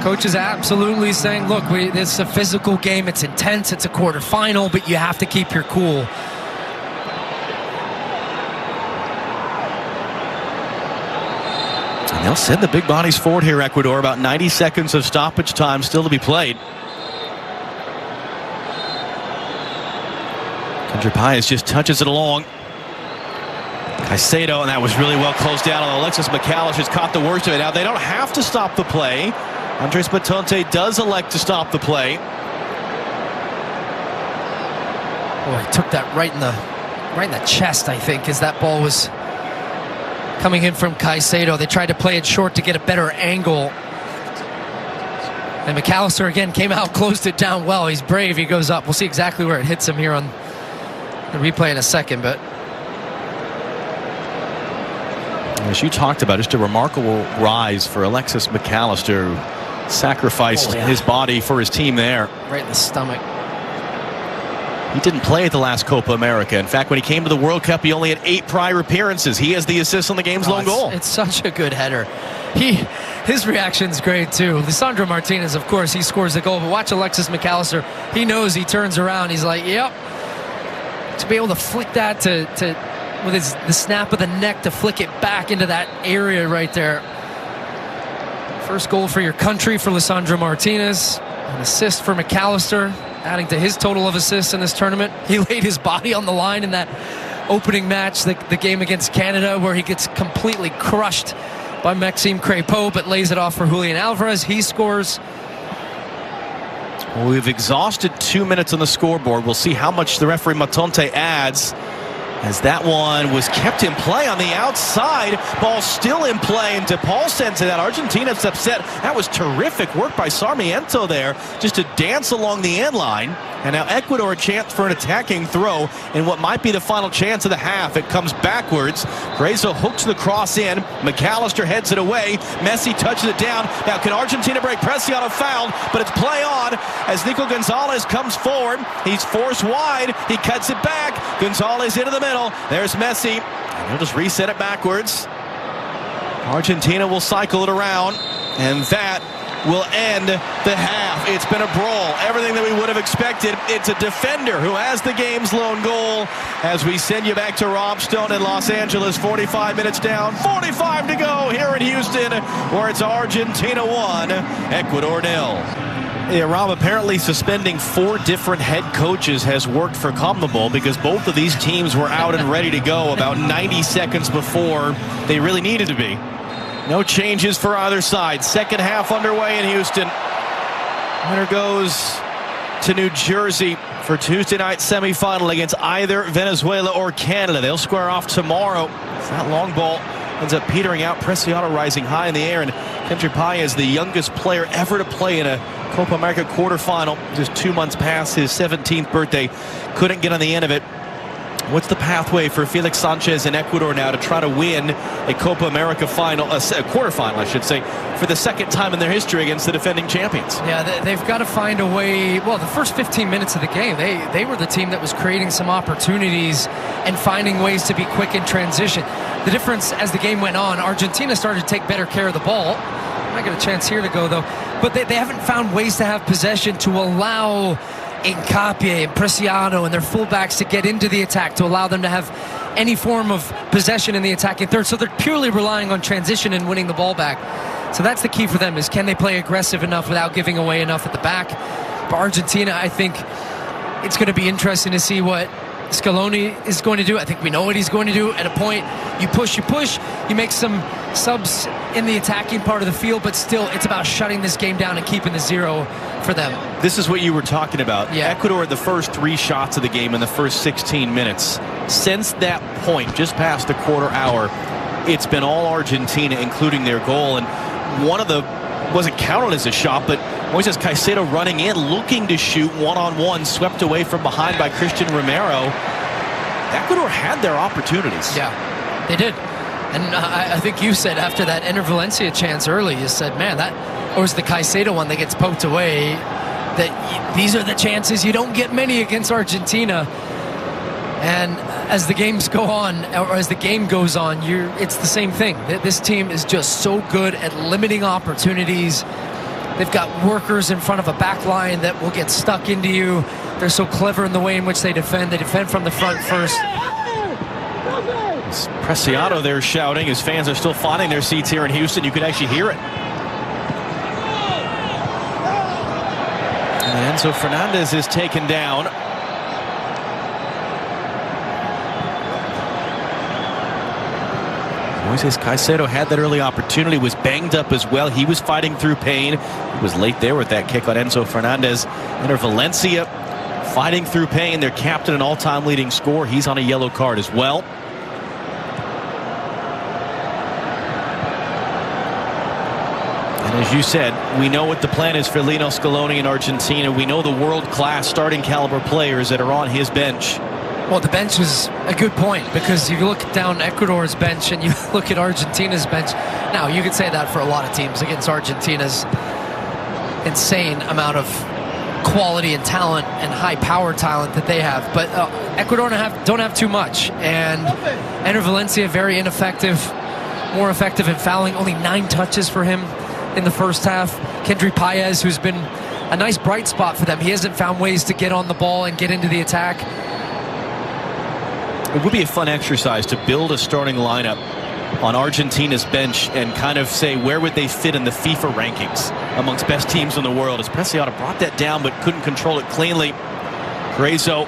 Coach is absolutely saying, look, it's a physical game. It's intense. It's a quarterfinal, but you have to keep your cool. And they'll send the big bodies forward here, Ecuador. About 90 seconds of stoppage time still to be played. Kendra Paez just touches it along. Caicedo, and that was really well closed down on Alexis McAllister's caught the worst of it. Now they don't have to stop the play. Andres Batonte does elect to stop the play. Boy, he took that right in the chest, I think, as that ball was coming in from Caicedo. They tried to play it short to get a better angle. And McAllister again came out, closed it down well. He's brave. He goes up. We'll see exactly where it hits him here on the replay in a second, but as you talked about, just a remarkable rise for Alexis McAllister, who sacrificed his body for his team there. Right in the stomach. He didn't play at the last Copa America. In fact, when he came to the World Cup, he only had 8 prior appearances. He has the assist on the game's lone goal. It's such a good header. His reaction's great too. Lisandro Martinez, of course, he scores the goal, but watch Alexis McAllister. He knows, he turns around. He's like, yep. To be able to flick that with the snap of the neck to flick it back into that area right there. First goal for your country for Lisandro Martinez. An assist for McAllister, adding to his total of assists in this tournament. He laid his body on the line in that opening match, the game against Canada, where he gets completely crushed by Maxime Crépeau, but lays it off for Julian Alvarez. He scores. Well, we've exhausted 2 minutes on the scoreboard. We'll see how much the referee Matonte adds, as that one was kept in play on the outside. Ball still in play, and De Paul sends it out. Argentina's upset. That was terrific work by Sarmiento there, just to dance along the end line. And now Ecuador a chance for an attacking throw in what might be the final chance of the half. It comes backwards. Gruezo hooks the cross in. McAllister heads it away. Messi touches it down. Now can Argentina break? Preciado fouled, but it's play on as Nico Gonzalez comes forward. He's forced wide. He cuts it back. Gonzalez into the middle. There's Messi. And he'll just reset it backwards. Argentina will cycle it around, and that will end the half. It's been a brawl, everything that we would have expected. It's a defender who has the game's lone goal as we send you back to Rob Stone in Los Angeles. 45 minutes down, 45 to go here in Houston, where it's Argentina 1, Ecuador 0. Yeah, Rob, apparently suspending 4 different head coaches has worked for CONMEBOL because both of these teams were out and ready to go about 90 seconds before they really needed to be. No changes for either side. Second half underway in Houston. Winner goes to New Jersey for Tuesday night semifinal against either Venezuela or Canada. They'll square off tomorrow. That long ball ends up petering out. Preciado rising high in the air, and Kendry Paez, the youngest player ever to play in a Copa America quarterfinal, just 2 months past his 17th birthday, couldn't get on the end of it. What's the pathway for Felix Sanchez in Ecuador now to try to win a Copa America final, a quarterfinal, I should say, for the second time in their history against the defending champions? Yeah, they've got to find a way. Well, the first 15 minutes of the game, they were the team that was creating some opportunities and finding ways to be quick in transition. The difference as the game went on, Argentina started to take better care of the ball. I got a chance here to go, though. But they haven't found ways to have possession to allow Hincapié and Preciado and their fullbacks to get into the attack, to allow them to have any form of possession in the attacking third. So they're purely relying on transition and winning the ball back. So that's the key for them, is can they play aggressive enough without giving away enough at the back? For Argentina, I think it's going to be interesting to see what Scaloni is going to do. I think we know what he's going to do. At a point, you push, you make some subs in the attacking part of the field, but still it's about shutting this game down and keeping the 0 for them. This is what you were talking about. Yeah. Ecuador had the first 3 shots of the game in the first 16 minutes. Since that point, just past the quarter hour, it's been all Argentina, including their goal. And one of the, wasn't counted as a shot, but Moises Caicedo running in, looking to shoot one-on-one, swept away from behind by Christian Romero. Ecuador had their opportunities. Yeah, they did. And I think you said after that Enter Valencia chance early, you said, man, that, or was the Caicedo one that gets poked away, that these are the chances. You don't get many against Argentina. And as the games go on, or as the game goes on, it's the same thing. This team is just so good at limiting opportunities. They've got workers in front of a back line that will get stuck into you. They're so clever in the way in which they defend. They defend from the front first. Preciado there shouting. His fans are still finding their seats here in Houston. You could actually hear it. And Enzo Fernandez is taken down. Moises Caicedo had that early opportunity, was banged up as well. He was fighting through pain. He was late there with that kick on Enzo Fernandez. Enter Valencia fighting through pain. Their captain, an all-time leading scorer. He's on a yellow card as well. And as you said, we know what the plan is for Lionel Scaloni in Argentina. We know the world-class starting caliber players that are on his bench. Well, the bench is a good point, because you look down Ecuador's bench and you look at Argentina's bench. Now, you could say that for a lot of teams against Argentina's insane amount of quality and talent and high power talent that they have. But Ecuador don't have too much. And Enter Valencia, very ineffective, more effective in fouling. Only 9 touches for him in the first half. Kendry Paez, who's been a nice bright spot for them. He hasn't found ways to get on the ball and get into the attack. It would be a fun exercise to build a starting lineup on Argentina's bench and kind of say where would they fit in the FIFA rankings amongst best teams in the world. As Preciado brought that down but couldn't control it cleanly. Gruezo,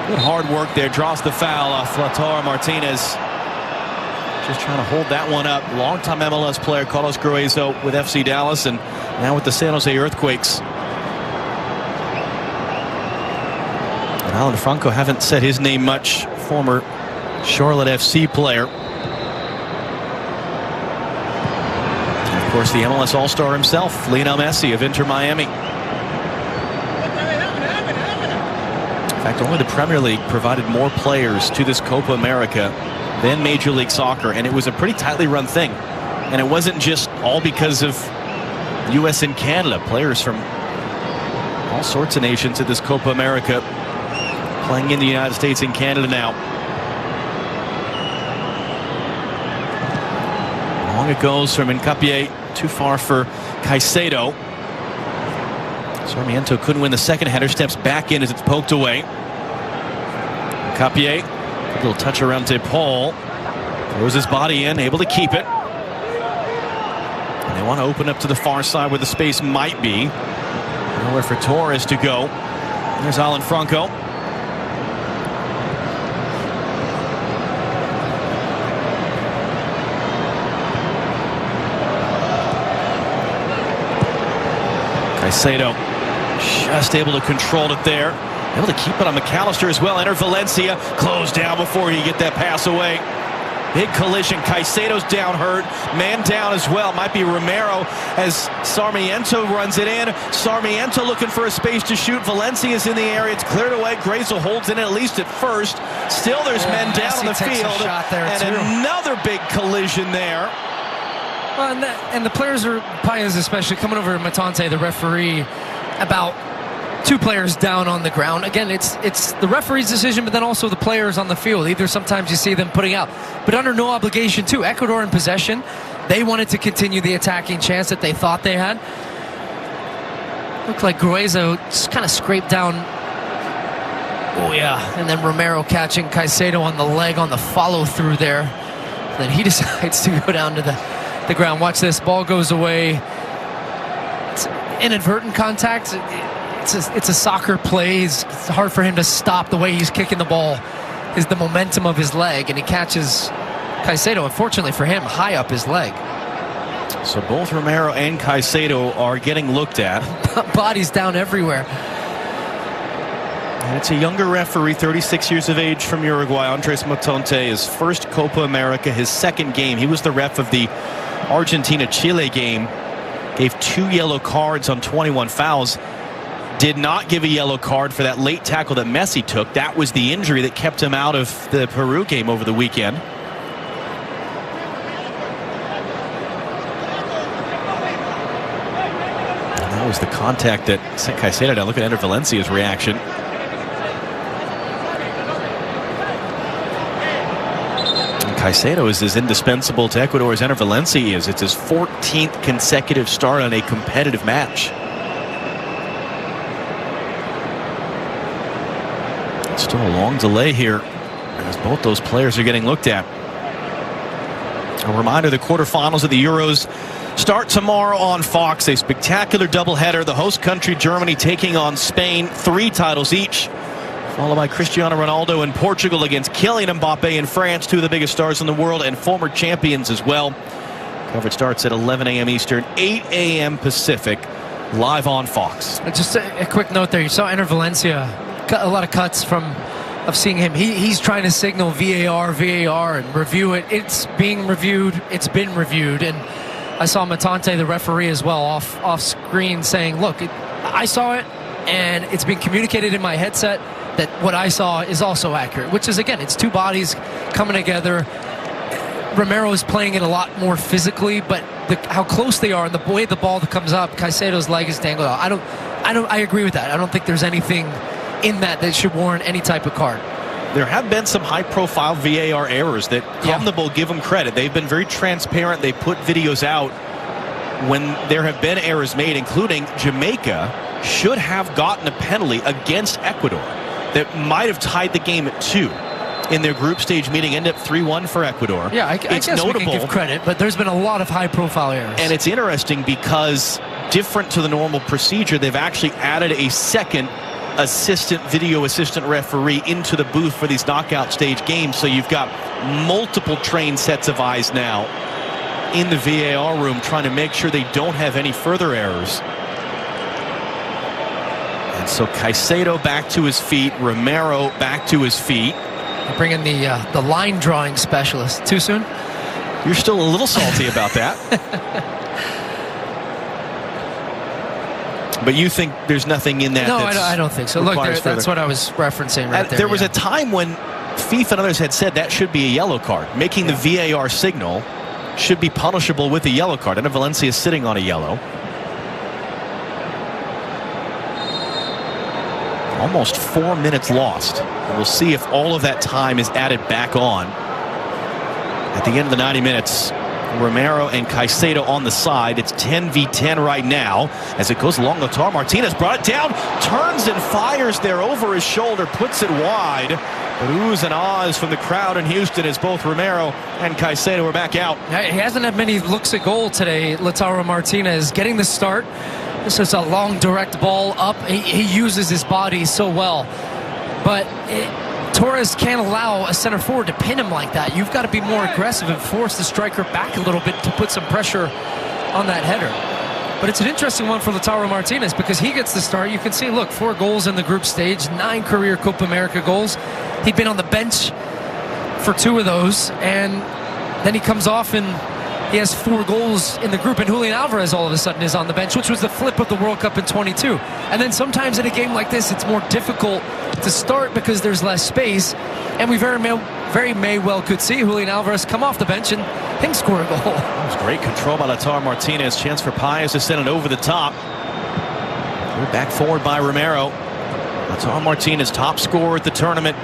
good hard work there, draws the foul off Lautaro Martinez. Just trying to hold that one up. Longtime MLS player Carlos Gruezo with FC Dallas, and now with the San Jose Earthquakes. And Alan Franco, haven't said his name much. Former Charlotte FC player. And of course, the MLS All-Star himself, Lionel Messi of Inter Miami. In fact, only the Premier League provided more players to this Copa America than Major League Soccer, and it was a pretty tightly run thing. And it wasn't just all because of U.S. and Canada. Players from all sorts of nations at this Copa America playing in the United States and Canada now. Long it goes from Hincapié, too far for Caicedo. Sarmiento couldn't win the second header, steps back in as it's poked away. Hincapié, a little touch around De Paul, throws his body in, able to keep it. And they want to open up to the far side where the space might be. Nowhere for Torres to go. There's Alan Franco. Caicedo just able to control it there. Able to keep it on McAllister as well. Enter Valencia. Close down before you get that pass away. Big collision. Caicedo's down hurt. Man down as well. Might be Romero as Sarmiento runs it in. Sarmiento looking for a space to shoot. Valencia's in the area. It's cleared away. Grazel holds in at least at first. Still there's men down on the field. And another big collision there. Well, and the players are, Paez especially, coming over to Matante, the referee, about 2 players down on the ground. Again, it's the referee's decision, but then also the players on the field. Either sometimes you see them putting out, but under no obligation too. Ecuador in possession. They wanted to continue the attacking chance that they thought they had. Looked like Gruezo just kind of scraped down. Oh yeah, and then Romero catching Caicedo on the leg on the follow through there. Then he decides to go down to the ground. Watch this. Ball goes away. It's inadvertent contact. It's a soccer play. It's hard for him to stop the way he's kicking the ball. Is the momentum of his leg, and he catches Caicedo, unfortunately for him, high up his leg. So both Romero and Caicedo are getting looked at. Bodies down everywhere. And it's a younger referee, 36 years of age, from Uruguay, Andres Matante, his first Copa America, his second game. He was the ref of the Argentina-Chile game. Gave 2 yellow cards on 21 fouls. Did not give a yellow card for that late tackle that Messi took. That was the injury that kept him out of the Peru game over the weekend. And that was the contact that sent Caicedo down. Look at Ender Valencia's reaction. And Caicedo is as indispensable to Ecuador as Ender Valencia is. It's his 14th consecutive start on a competitive match. Still a long delay here as both those players are getting looked at. A reminder, the quarterfinals of the Euros start tomorrow on Fox. A spectacular doubleheader. The host country, Germany, taking on Spain. 3 titles each. Followed by Cristiano Ronaldo in Portugal against Kylian Mbappe in France. 2 of the biggest stars in the world and former champions as well. Coverage starts at 11 a.m. Eastern, 8 a.m. Pacific. Live on Fox. Just a quick note there. You saw Enter Valencia. A lot of cuts of seeing him. He's trying to signal VAR, and review it. It's being reviewed. It's been reviewed. And I saw Matante, the referee, as well, off screen saying, look, I saw it, and it's been communicated in my headset that what I saw is also accurate, which is, again, it's 2 bodies coming together. Romero is playing it a lot more physically, but how close they are and the way the ball comes up, Caicedo's leg is dangled out. I agree with that. I don't think there's anything in that should warrant any type of card. There have been some high-profile VAR errors that CONMEBOL give them credit. They've been very transparent. They put videos out when there have been errors made, including Jamaica should have gotten a penalty against Ecuador that might have tied the game at 2 in their group stage meeting. Ended up 3-1 for Ecuador. Yeah, I guess notable, we can give credit, but there's been a lot of high-profile errors. And it's interesting because, different to the normal procedure, they've actually added a second video assistant referee into the booth for these knockout stage games. So you've got multiple trained sets of eyes now in the VAR room trying to make sure they don't have any further errors. And so Caicedo back to his feet, Romero back to his feet. They bring in the line drawing specialist. Too soon? You're still a little salty about that. But you think there's nothing in that? No, I don't think so. Look, that's what I was referencing right there. There was a time when FIFA and others had said that should be a yellow card. Making the VAR signal should be punishable with a yellow card. And Valencia is sitting on a yellow. Almost 4 minutes lost. And we'll see if all of that time is added back on. At the end of the 90 minutes, Romero and Caicedo on the side. It's 10v10 right now as it goes along the tar. Martinez brought it down, turns and fires there over his shoulder, puts it wide. But oohs and ahs from the crowd in Houston as both Romero and Caicedo are back out. He hasn't had many looks at goal today, Lautaro Martinez. Getting the start This is a long direct ball up. He uses his body so well. But Torres can't allow a center forward to pin him like that. You've got to be more aggressive and force the striker back a little bit to put some pressure on that header. But it's an interesting one for Lautaro Martinez because he gets the start. You can see, look, 4 goals in the group stage, 9 career Copa America goals. He'd been on the bench for 2 of those, and then he comes off and he has 4 goals in the group, and Julian Alvarez all of a sudden is on the bench, which was the flip of the World Cup in 22. And then sometimes in a game like this, it's more difficult to start because there's less space, and we very may well could see Julian Alvarez come off the bench and him score a goal. That was great control by Lautaro Martinez. Chance for Paez to send it over the top. We're back forward by Romero. Lautaro Martinez, top scorer at the tournament.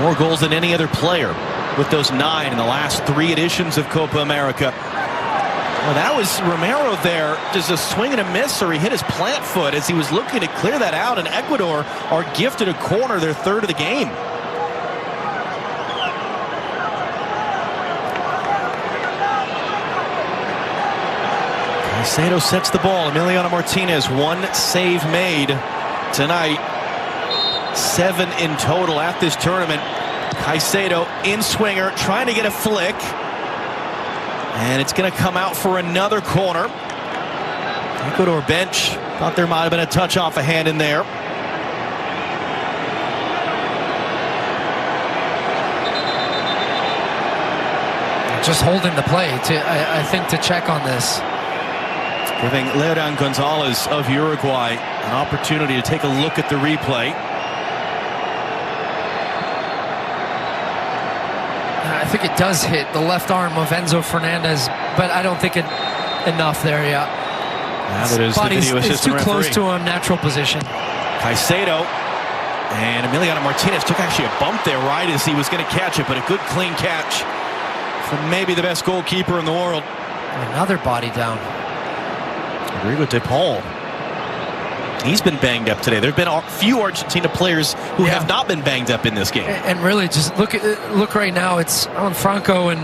More goals than any other player, with those 9 in the last 3 editions of Copa America. Well, that was Romero there. Just a swing and a miss, or he hit his plant foot as he was looking to clear that out, and Ecuador are gifted a corner, their 3rd of the game. Caicedo sets the ball. Emiliano Martinez, 1 save made tonight. 7 in total at this tournament. Caicedo in swinger, trying to get a flick. And it's going to come out for another corner. Ecuador bench thought there might have been a touch off a hand in there. Just holding the play, I think, to check on this. Giving Leodan Gonzalez of Uruguay an opportunity to take a look at the replay. I think it does hit the left arm of Enzo Fernandez, but I don't think enough there yet. Now that is the video assistant too close referee. to a natural position. Caicedo and Emiliano Martinez took actually a bump there right as he was going to catch it, but a good clean catch from maybe the best goalkeeper in the world. Another body down. I agree with De Paul. He's been banged up today. There have been a few Argentina players who have not been banged up in this game. And really, just look right now. It's on Franco and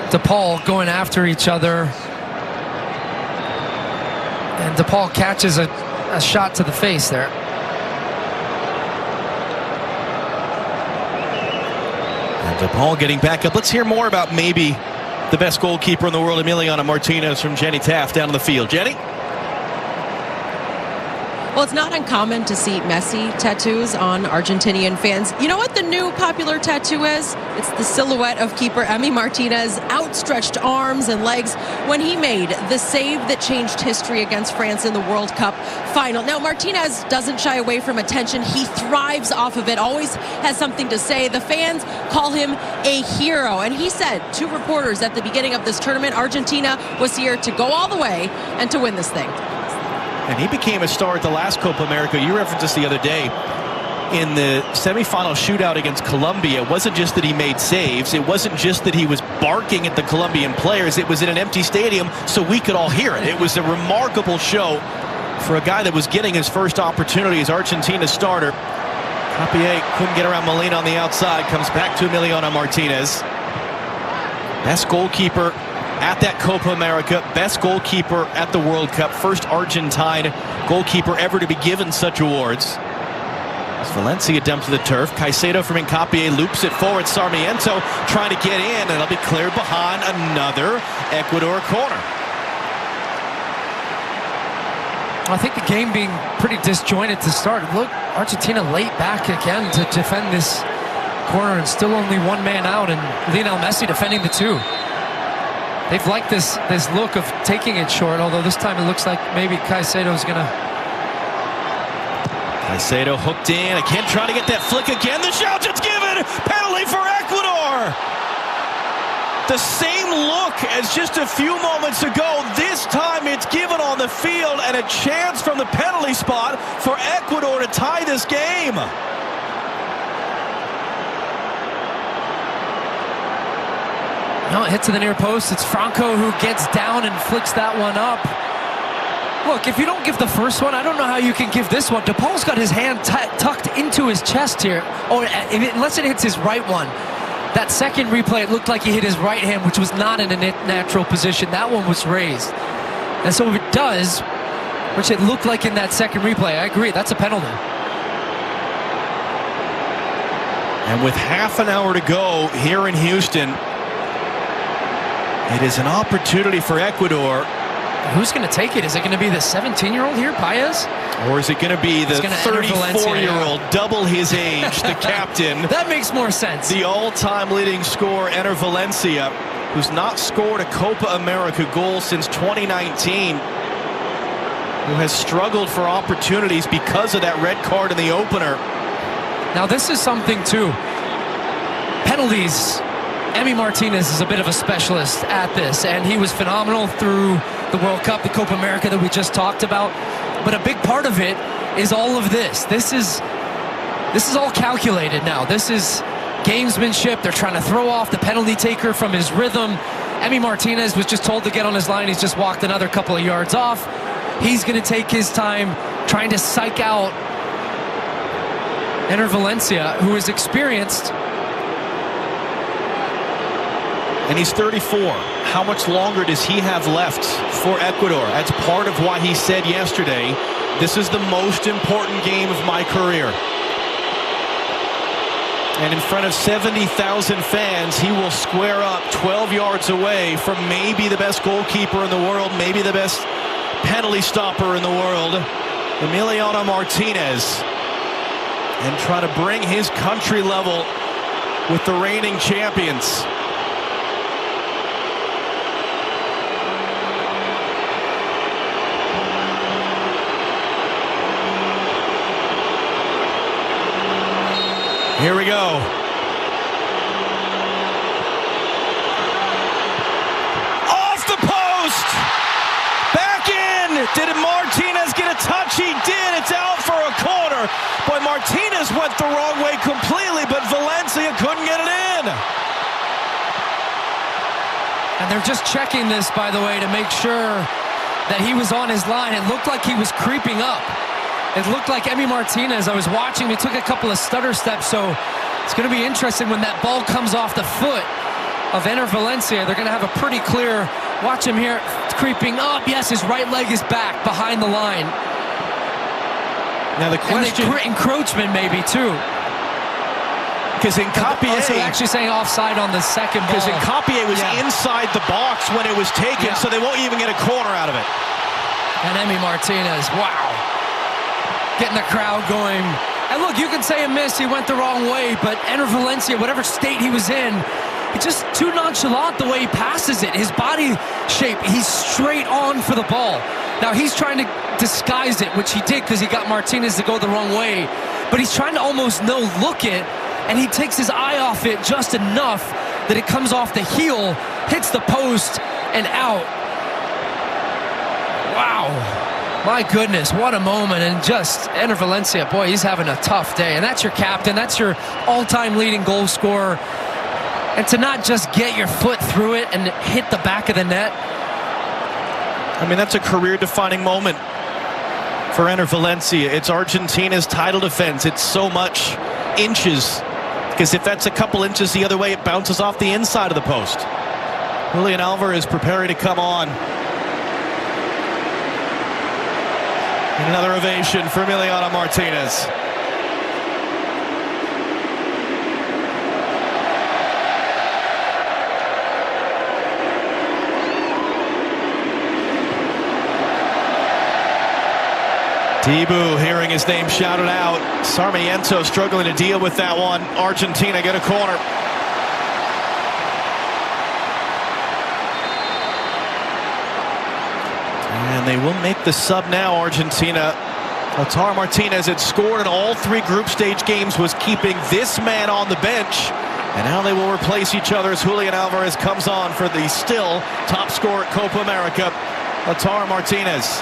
De Paul going after each other. And De Paul catches a shot to the face there. And De Paul getting back up. Let's hear more about maybe the best goalkeeper in the world, Emiliano Martinez, from Jenny Taft down on the field. Jenny? Well, it's not uncommon to see Messi tattoos on Argentinian fans. You know what the new popular tattoo is? It's the silhouette of keeper Emi Martinez, outstretched arms and legs when he made the save that changed history against France in the World Cup final. Now, Martinez doesn't shy away from attention. He thrives off of it, always has something to say. The fans call him a hero. And he said to reporters at the beginning of this tournament, Argentina was here to go all the way and to win this thing. And he became a star at the last Copa America. You referenced this the other day. In the semifinal shootout against Colombia, it wasn't just that he made saves. It wasn't just that he was barking at the Colombian players. It was in an empty stadium so we could all hear it. It was a remarkable show for a guy that was getting his first opportunity as Argentina's starter. Capier couldn't get around Molina on the outside. Comes back to Emiliano Martinez. Best goalkeeper at that Copa America, best goalkeeper at the World Cup, first Argentine goalkeeper ever to be given such awards. As Valencia dumps to the turf, Caicedo from Hincapié loops it forward. Sarmiento trying to get in, and it'll be cleared behind another Ecuador corner. I think the game being pretty disjointed to start. Look, Argentina late back again to defend this corner, and still only 1 man out, and Lionel Messi defending the 2. They've liked this look of taking it short, although this time it looks like maybe Caicedo's going to... Caicedo hooked in, again trying to get that flick again. The shout is given! Penalty for Ecuador! The same look as just a few moments ago. This time it's given on the field, and a chance from the penalty spot for Ecuador to tie this game. No, it hits to the near post. It's Franco who gets down and flicks that one up. Look, if you don't give the first one, I don't know how you can give this one. De Paul's got his hand tucked into his chest here. Oh, unless it hits his right one. That second replay, it looked like he hit his right hand, which was not in a natural position. That one was raised. And so if it does, which it looked like in that second replay. I agree, that's a penalty. And with half an hour to go here in Houston, it is an opportunity for Ecuador. Who's going to take it? Is it going to be the 17-year-old here, Paez? Or is it going to be the 34-year-old, double his age, the captain? That makes more sense. The all-time leading scorer, Ener Valencia, who's not scored a Copa America goal since 2019, who has struggled for opportunities because of that red card in the opener. Now, this is something, too. Penalties. Emi Martinez is a bit of a specialist at this, and he was phenomenal through the World Cup, the Copa America that we just talked about. But a big part of it is all of this. This is all calculated now. This is gamesmanship. They're trying to throw off the penalty taker from his rhythm. Emi Martinez was just told to get on his line. He's just walked another couple of yards off. He's going to take his time trying to psych out Ener Valencia, who is experienced. And he's 34. How much longer does he have left for Ecuador? That's part of why he said yesterday, this is the most important game of my career. And in front of 70,000 fans, he will square up 12 yards away from maybe the best goalkeeper in the world, maybe the best penalty stopper in the world, Emiliano Martinez, and try to bring his country level with the reigning champions. Here we go. Off the post. Back in. Did Martinez get a touch? He did. It's out for a corner. Boy, Martinez went the wrong way completely, but Valencia couldn't get it in. And they're just checking this, by the way, to make sure that he was on his line. It looked like he was creeping up. It looked like Emi Martinez, I was watching, he took a couple of stutter steps, so it's going to be interesting when that ball comes off the foot of Ener Valencia. They're going to have a pretty clear, watch him here, creeping up. Yes, his right leg is back behind the line. Now the question... encroachment maybe, too. Because Incapié... Also actually saying offside on the second ball. Because Incapié was inside the box when it was taken, so they won't even get a corner out of it. And Emi Martinez, wow. Getting the crowd going. And look, you can say a miss, he went the wrong way, but Ener Valencia, whatever state he was in, it's just too nonchalant the way he passes it. His body shape, he's straight on for the ball. Now he's trying to disguise it, which he did because he got Martinez to go the wrong way, but he's trying to almost no-look it, and he takes his eye off it just enough that it comes off the heel, hits the post, and out. Wow. My goodness, what a moment. And just Ener Valencia, boy, he's having a tough day. And that's your captain. That's your all-time leading goal scorer. And to not just get your foot through it and hit the back of the net. I mean, that's a career-defining moment for Ener Valencia. It's Argentina's title defense. It's so much inches. Because if that's a couple inches the other way, it bounces off the inside of the post. Julian Alvarez preparing to come on. Another ovation for Emiliano Martinez. Dibu hearing his name shouted out. Sarmiento struggling to deal with that one. Argentina get a corner. And they will make the sub now, Argentina. Lautaro Martinez had scored in all three group stage games, was keeping this man on the bench. And now they will replace each other as Julian Alvarez comes on for the still top scorer at Copa America, Lautaro Martinez.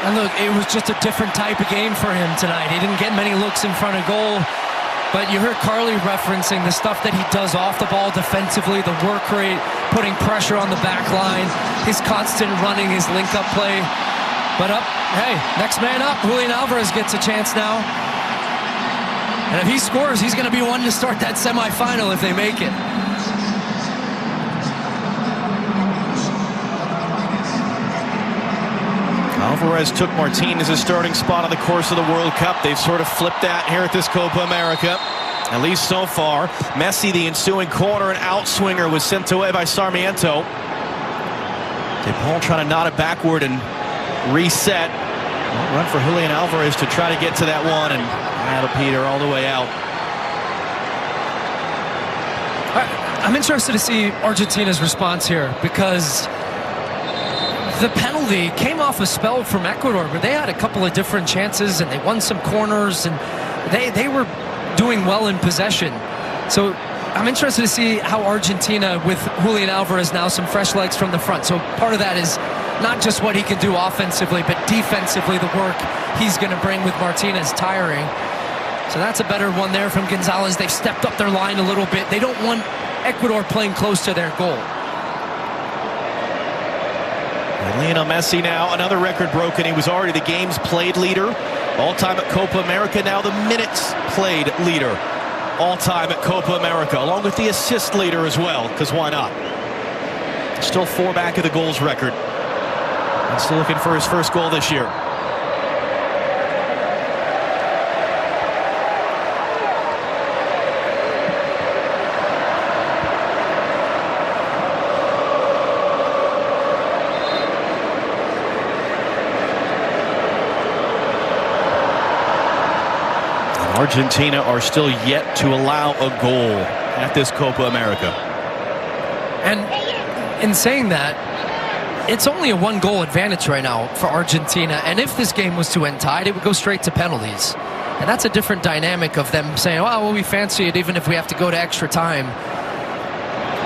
And look, it was just a different type of game for him tonight. He didn't get many looks in front of goal. But you heard Carly referencing the stuff that he does off the ball defensively, the work rate, putting pressure on the back line, his constant running, his link-up play. But hey, next man up, Julian Alvarez gets a chance now. And if he scores, he's going to be one to start that semifinal if they make it. Alvarez took Martinez's starting spot on the course of the World Cup. They've sort of flipped that here at this Copa America, at least so far. Messi, the ensuing corner and outswinger, was sent away by Sarmiento. De Paul trying to knot it backward and reset. Run for Julian Alvarez to try to get to that one, and that'll peter all the way out. I'm interested to see Argentina's response here, because the penalty came off a spell from Ecuador, but they had a couple of different chances and they won some corners, and they were doing well in possession. So I'm interested to see how Argentina, with Julian Alvarez now, some fresh legs from the front. So part of that is not just what he can do offensively, but defensively, the work he's going to bring with Martinez tiring. So that's a better one there from Gonzalez. They've stepped up their line a little bit. They don't want Ecuador playing close to their goal. And Lionel Messi now, another record broken. He was already the game's played leader all-time at Copa America. Now the minutes played leader all-time at Copa America, along with the assist leader as well, because why not? Still 4 back of the goals record. And still looking for his first goal this year. Argentina are still yet to allow a goal at this Copa America. And in saying that, it's only a 1-goal advantage right now for Argentina. And if this game was to end tied, it would go straight to penalties. And that's a different dynamic of them saying, oh, well, we fancy it even if we have to go to extra time.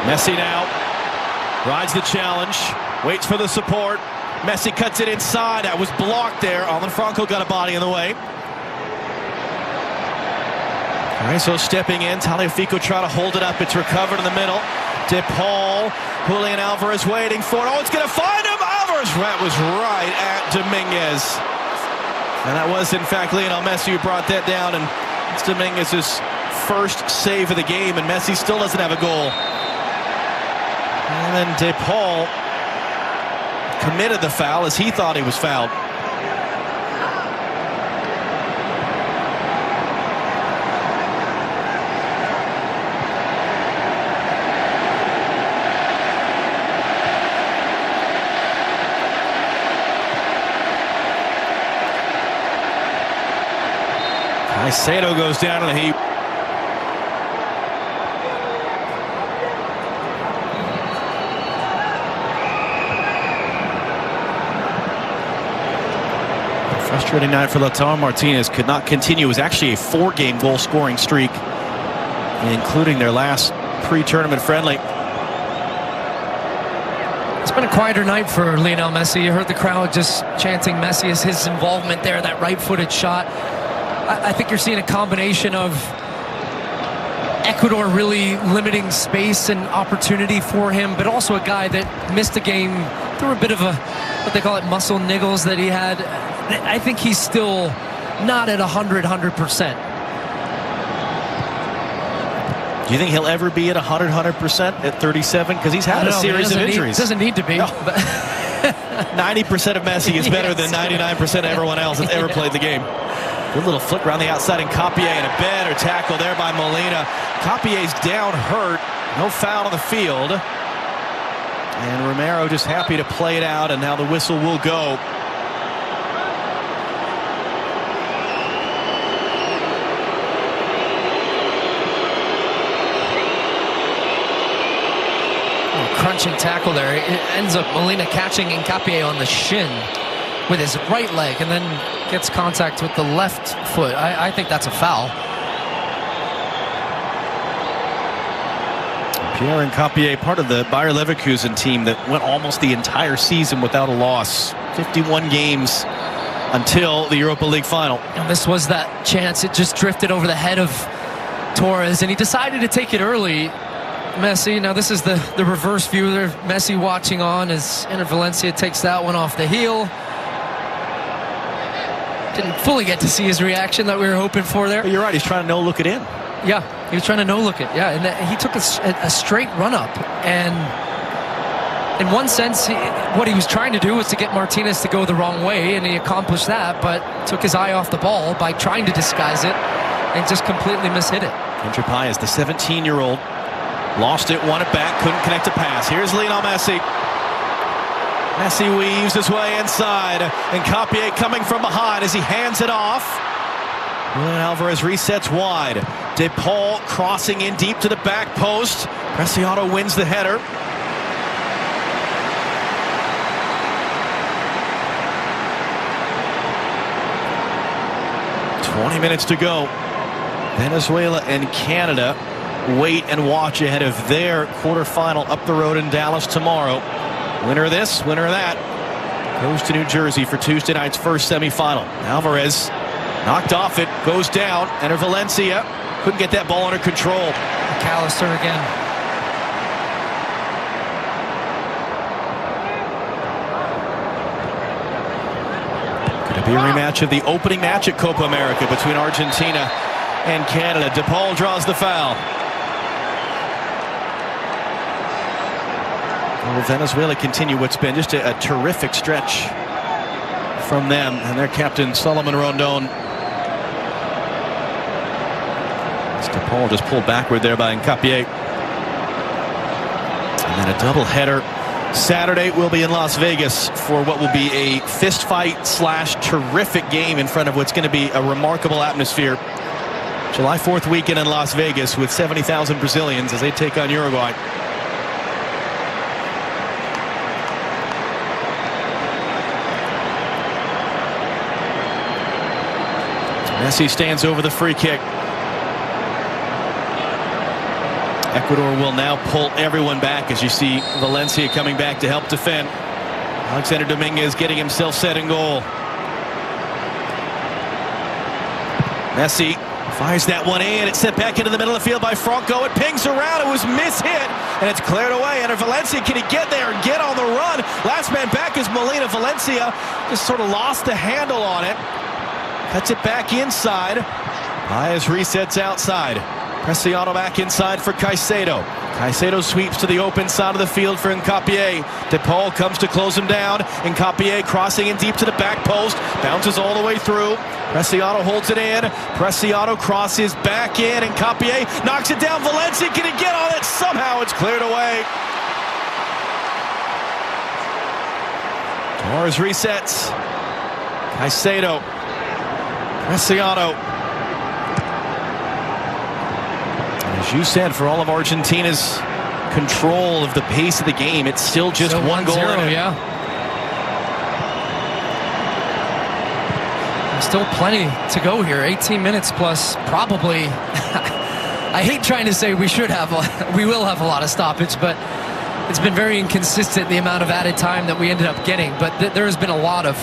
Messi now rides the challenge, waits for the support. Messi cuts it inside. That was blocked there. Alan Franco got a body in the way. All right, so stepping in, Tagliafico trying to hold it up. It's recovered in the middle. De Paul, Julian Alvarez waiting for it. Oh, it's going to find him. Alvarez, that was right at Dominguez. And that was, in fact, Lionel Messi who brought that down. And it's Dominguez's first save of the game, and Messi still doesn't have a goal. And then De Paul committed the foul as he thought he was fouled. Caicedo goes down in the heap. Frustrating night for Lautaro Martinez. Could not continue. It was actually a 4-game goal scoring streak, including their last pre-tournament friendly. It's been a quieter night for Lionel Messi. You heard the crowd just chanting Messi as his involvement there, that right-footed shot. I think you're seeing a combination of Ecuador really limiting space and opportunity for him, but also a guy that missed a game through a bit of a, what they call it, muscle niggles that he had. I think he's still not at 100%. Do you think he'll ever be at 100% at 37? Because he's had a series of injuries. Doesn't need to be. No. 90% of Messi is better than 99% of everyone else that's ever played the game. Good little flick around the outside, and Capié, and a better tackle there by Molina. Capié's down hurt. No foul on the field. And Romero just happy to play it out, and now the whistle will go. Crunching tackle there. It ends up Molina catching Capié on the shin with his right leg, and then gets contact with the left foot. I think that's a foul. Pierre and Capié, part of the Bayer Leverkusen team that went almost the entire season without a loss. 51 games until the Europa League final. And this was that chance. It just drifted over the head of Torres, and he decided to take it early. Messi, now this is the reverse view there. Messi watching on as Enter Valencia takes that one off the heel. Didn't fully get to see his reaction that we were hoping for there. But you're right, he's trying to no-look it in. Yeah, he was trying to no-look it. Yeah, and he took a straight run-up, and in one sense, what he was trying to do was to get Martinez to go the wrong way, and he accomplished that, but took his eye off the ball by trying to disguise it and just completely mishit it. Kendrick Páez, the 17-year-old, lost it, won it back, couldn't connect a pass. Here's Lionel Messi. Messi weaves his way inside, and Capier coming from behind as he hands it off. Julian Alvarez resets wide. De Paul crossing in deep to the back post. Preciado wins the header. 20 minutes to go. Venezuela and Canada wait and watch ahead of their quarterfinal up the road in Dallas tomorrow. Winner of this, winner of that, goes to New Jersey for Tuesday night's first semifinal. Alvarez knocked off it, goes down, enter Valencia. Couldn't get that ball under control. McAllister again. Could it be a rematch of the opening match at Copa America between Argentina and Canada? De Paul draws the foul. Will Venezuela continue what's been just a terrific stretch from them and their captain Solomon Rondon? De Paul just pulled backward there by Capier. And then a doubleheader Saturday. Will be in Las Vegas for what will be a fist fight / terrific game in front of what's going to be a remarkable atmosphere. July 4th weekend in Las Vegas with 70,000 Brazilians as they take on Uruguay. Messi stands over the free kick. Ecuador will now pull everyone back as you see Valencia coming back to help defend. Alexander Dominguez getting himself set in goal. Messi fires that one in. It's sent back into the middle of the field by Franco. It pings around. It was mishit, and it's cleared away. And Valencia, can he get there and get on the run? Last man back is Molina. Valencia just sort of lost the handle on it. Cuts it back inside. Páez resets outside. Preciado back inside for Caicedo. Caicedo sweeps to the open side of the field for Capier. De Paul comes to close him down. Capier crossing in deep to the back post. Bounces all the way through. Preciado holds it in. Preciado crosses back in. And Capier knocks it down. Valencia, can he get on it? Somehow it's cleared away. Torres resets. Caicedo. Preciado. As you said, for all of Argentina's control of the pace of the game, it's still just one goal. Yeah. There's still plenty to go here. 18 minutes plus, probably. I hate trying to say we will have a lot of stoppage, but it's been very inconsistent the amount of added time that we ended up getting. But there has been a lot of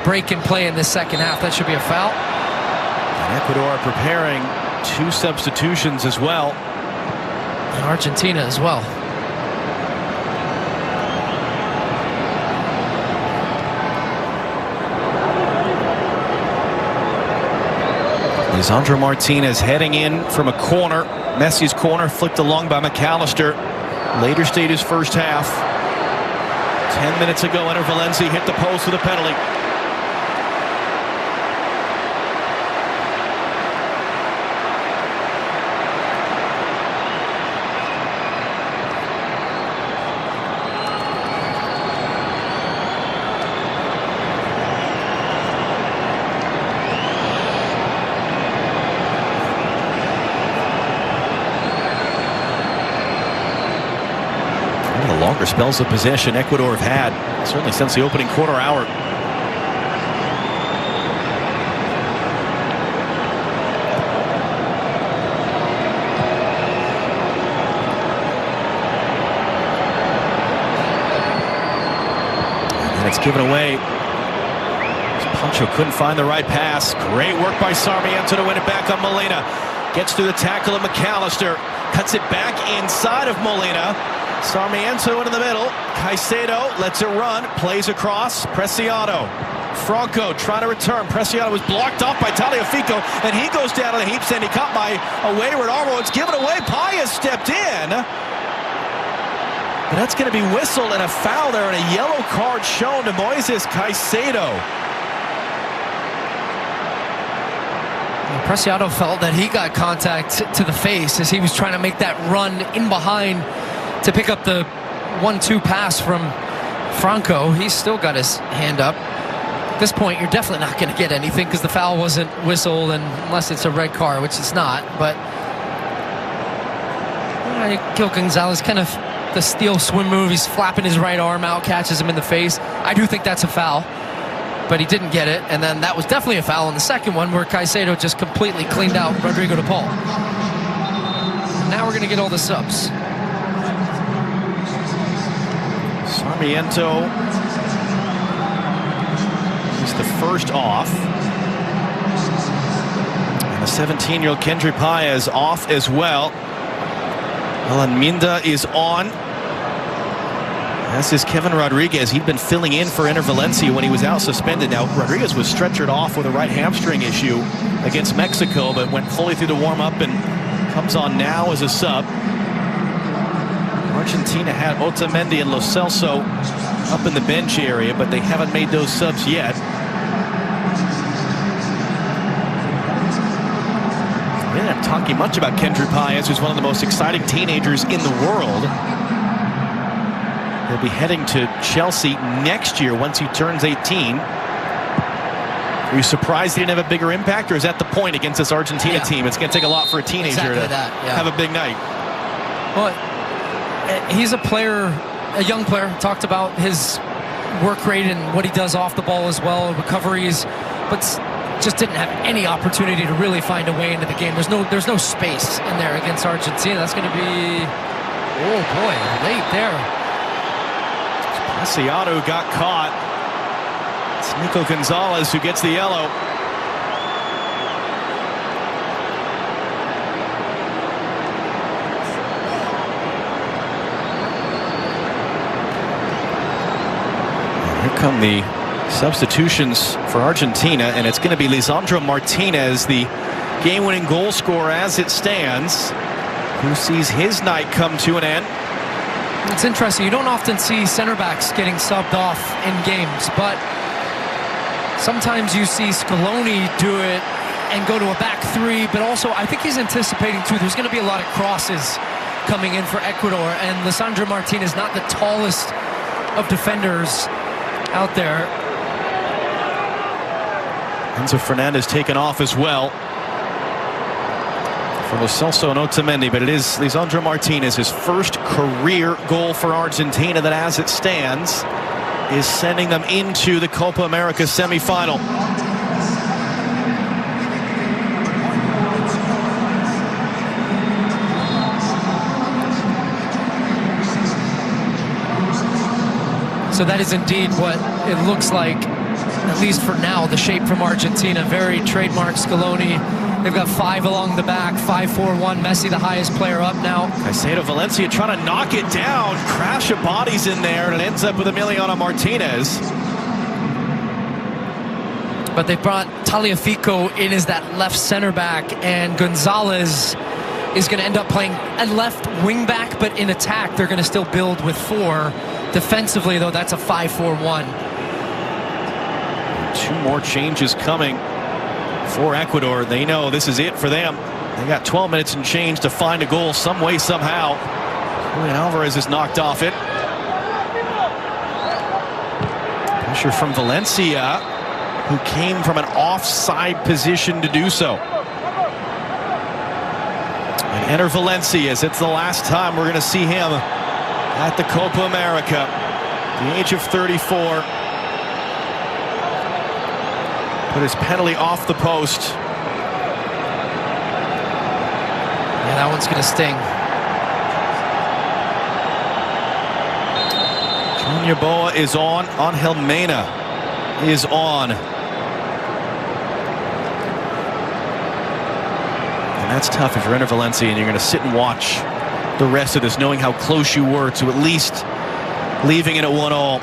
break and play in this second half. That should be a foul. And Ecuador preparing 2 substitutions as well. And Argentina as well. Lisandro Martinez heading in from a corner. Messi's corner flicked along by McAllister. Later stages first half. 10 minutes ago, Enter Valencia hit the post with a penalty. Longer spells of possession Ecuador have had, certainly since the opening quarter hour. And it's given away. Pancho couldn't find the right pass. Great work by Sarmiento to win it back on Molina. Gets through the tackle of McAllister. Cuts it back inside of Molina. Sarmiento into the middle. Caicedo lets it run. Plays across. Preciado. Franco trying to return. Preciado was blocked off by Tagliafico, and he goes down in the heaps, and he caught by a wayward Armo. It's given away. Páez stepped in. But that's going to be whistled and a foul there and a yellow card shown to Moises Caicedo. Preciado felt that he got contact to the face as he was trying to make that run in behind to pick up the 1-2 pass from Franco. He's still got his hand up. At this point, you're definitely not going to get anything because the foul wasn't whistled, and unless it's a red card, which it's not. But Gil Gonzalez, kind of the steel swim move. He's flapping his right arm out, catches him in the face. I do think that's a foul, but he didn't get it. And then that was definitely a foul in the second one where Caicedo just completely cleaned out Rodrigo de Paul. And now we're going to get all the subs. Sarmiento is the first off. And the 17-year-old Kendry Paez off as well. Alan Minda is on. As is Kevin Rodriguez. He'd been filling in for Enter Valencia when he was out suspended. Now, Rodriguez was stretchered off with a right hamstring issue against Mexico, but went fully through the warm-up and comes on now as a sub. Argentina had Otamendi and Lo Celso up in the bench area, but they haven't made those subs yet. We didn't have talking much about Kendry Paez, who's one of the most exciting teenagers in the world. He'll be heading to Chelsea next year once he turns 18. Are you surprised he didn't have a bigger impact, or is that the point against this Argentina team? It's going to take a lot for a teenager to have a big night. Well, he's a player, a young player. Talked about his work rate and what he does off the ball as well, recoveries, but just didn't have any opportunity to really find a way into the game. There's no space in there against Argentina. That's going to be, oh boy, late there. Preciado got caught. It's Nico Gonzalez who gets the yellow. Here come the substitutions for Argentina, and it's going to be Lisandro Martinez, the game-winning goal scorer as it stands, who sees his night come to an end. It's interesting. You don't often see center backs getting subbed off in games, but sometimes you see Scaloni do it and go to a back three, but also I think he's anticipating too. There's going to be a lot of crosses coming in for Ecuador, and Lisandro Martinez, not the tallest of defenders out there. Enzo Fernandez taken off as well for Lo Celso and Otamendi, but it is Lisandro Martinez, his first career goal for Argentina, that as it stands is sending them into the Copa America semifinal. So that is indeed what it looks like, at least for now, the shape from Argentina. Very trademark Scaloni. They've got 5 along the back, 5-4-1. Messi, the highest player up now. Caicedo Valencia trying to knock it down. Crash of bodies in there, and it ends up with Emiliano Martinez. But they brought Tagliafico in as that left center back, and Gonzalez is going to end up playing a left wing back, but in attack, they're going to still build with 4. Defensively, though, that's a 5-4-1. 2 more changes coming for Ecuador. They know this is it for them. They got 12 minutes and change to find a goal some way, somehow. Julian Alvarez is knocked off it. Pressure from Valencia, who came from an offside position to do so. And Enter Valencia, as it's the last time we're going to see him at the Copa America, the age of 34. Put his penalty off the post. Yeah, that one's going to sting. Junior Boa is on. Angel Mena is on. And that's tough if you're Enter Valencia and you're going to sit and watch the rest of this, knowing how close you were to at least leaving it at 1-1.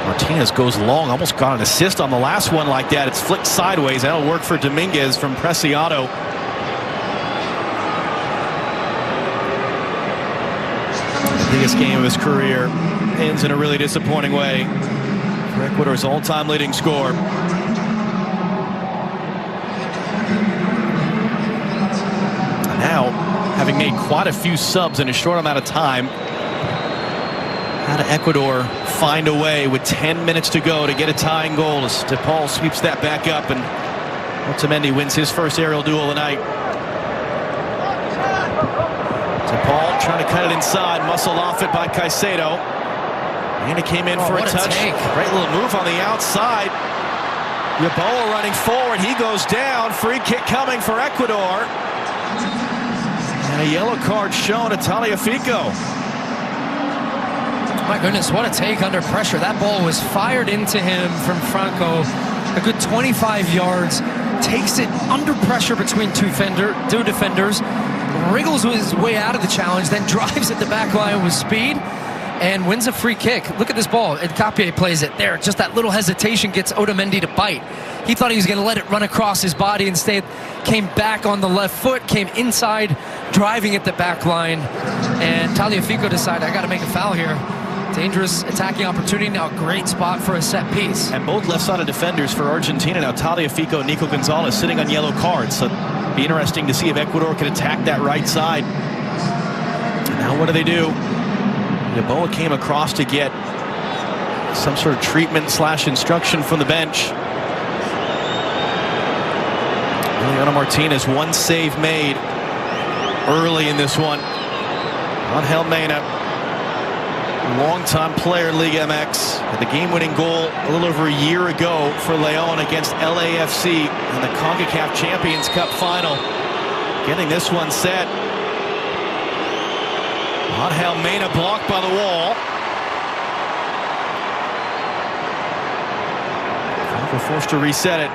Martinez goes long, almost got an assist on the last one like that. It's flicked sideways. That'll work for Dominguez from Preciado. Biggest game of his career ends in a really disappointing way for Ecuador's all-time leading scorer. Now, having made quite a few subs in a short amount of time, how did Ecuador find a way with 10 minutes to go to get a tying goal as DePaul sweeps that back up and Otamendi wins his first aerial duel of the night. DePaul trying to cut it inside, muscled off it by Caicedo. And it came in for a touch. Great little move on the outside. Yeboah running forward. He goes down. Free kick coming for Ecuador. And a yellow card shown to Tagliafico. My goodness, what a take under pressure. That ball was fired into him from Franco. A good 25 yards. Takes it under pressure between two defenders. Wriggles his way out of the challenge, then drives at the back line with speed and wins a free kick. Look at this ball. Capie plays it there. Just that little hesitation gets Otamendi to bite. He thought he was going to let it run across his body. Instead, came back on the left foot, came inside, driving at the back line. And Tagliafico decided, I got to make a foul here. Dangerous attacking opportunity. Now a great spot for a set piece. And both left-sided defenders for Argentina. Now Tagliafico and Nico Gonzalez sitting on yellow cards. So it'll be interesting to see if Ecuador can attack that right side. Now what do they do? Yeboah came across to get some sort of treatment / instruction from the bench. Juliano Martinez, one save made early in this one. Angel Mena, longtime player, Liga MX, had the game-winning goal a little over a year ago for Leon against LAFC in the CONCACAF Champions Cup final. Getting this one set. Angel Mena blocked by the wall. Franco forced to reset it.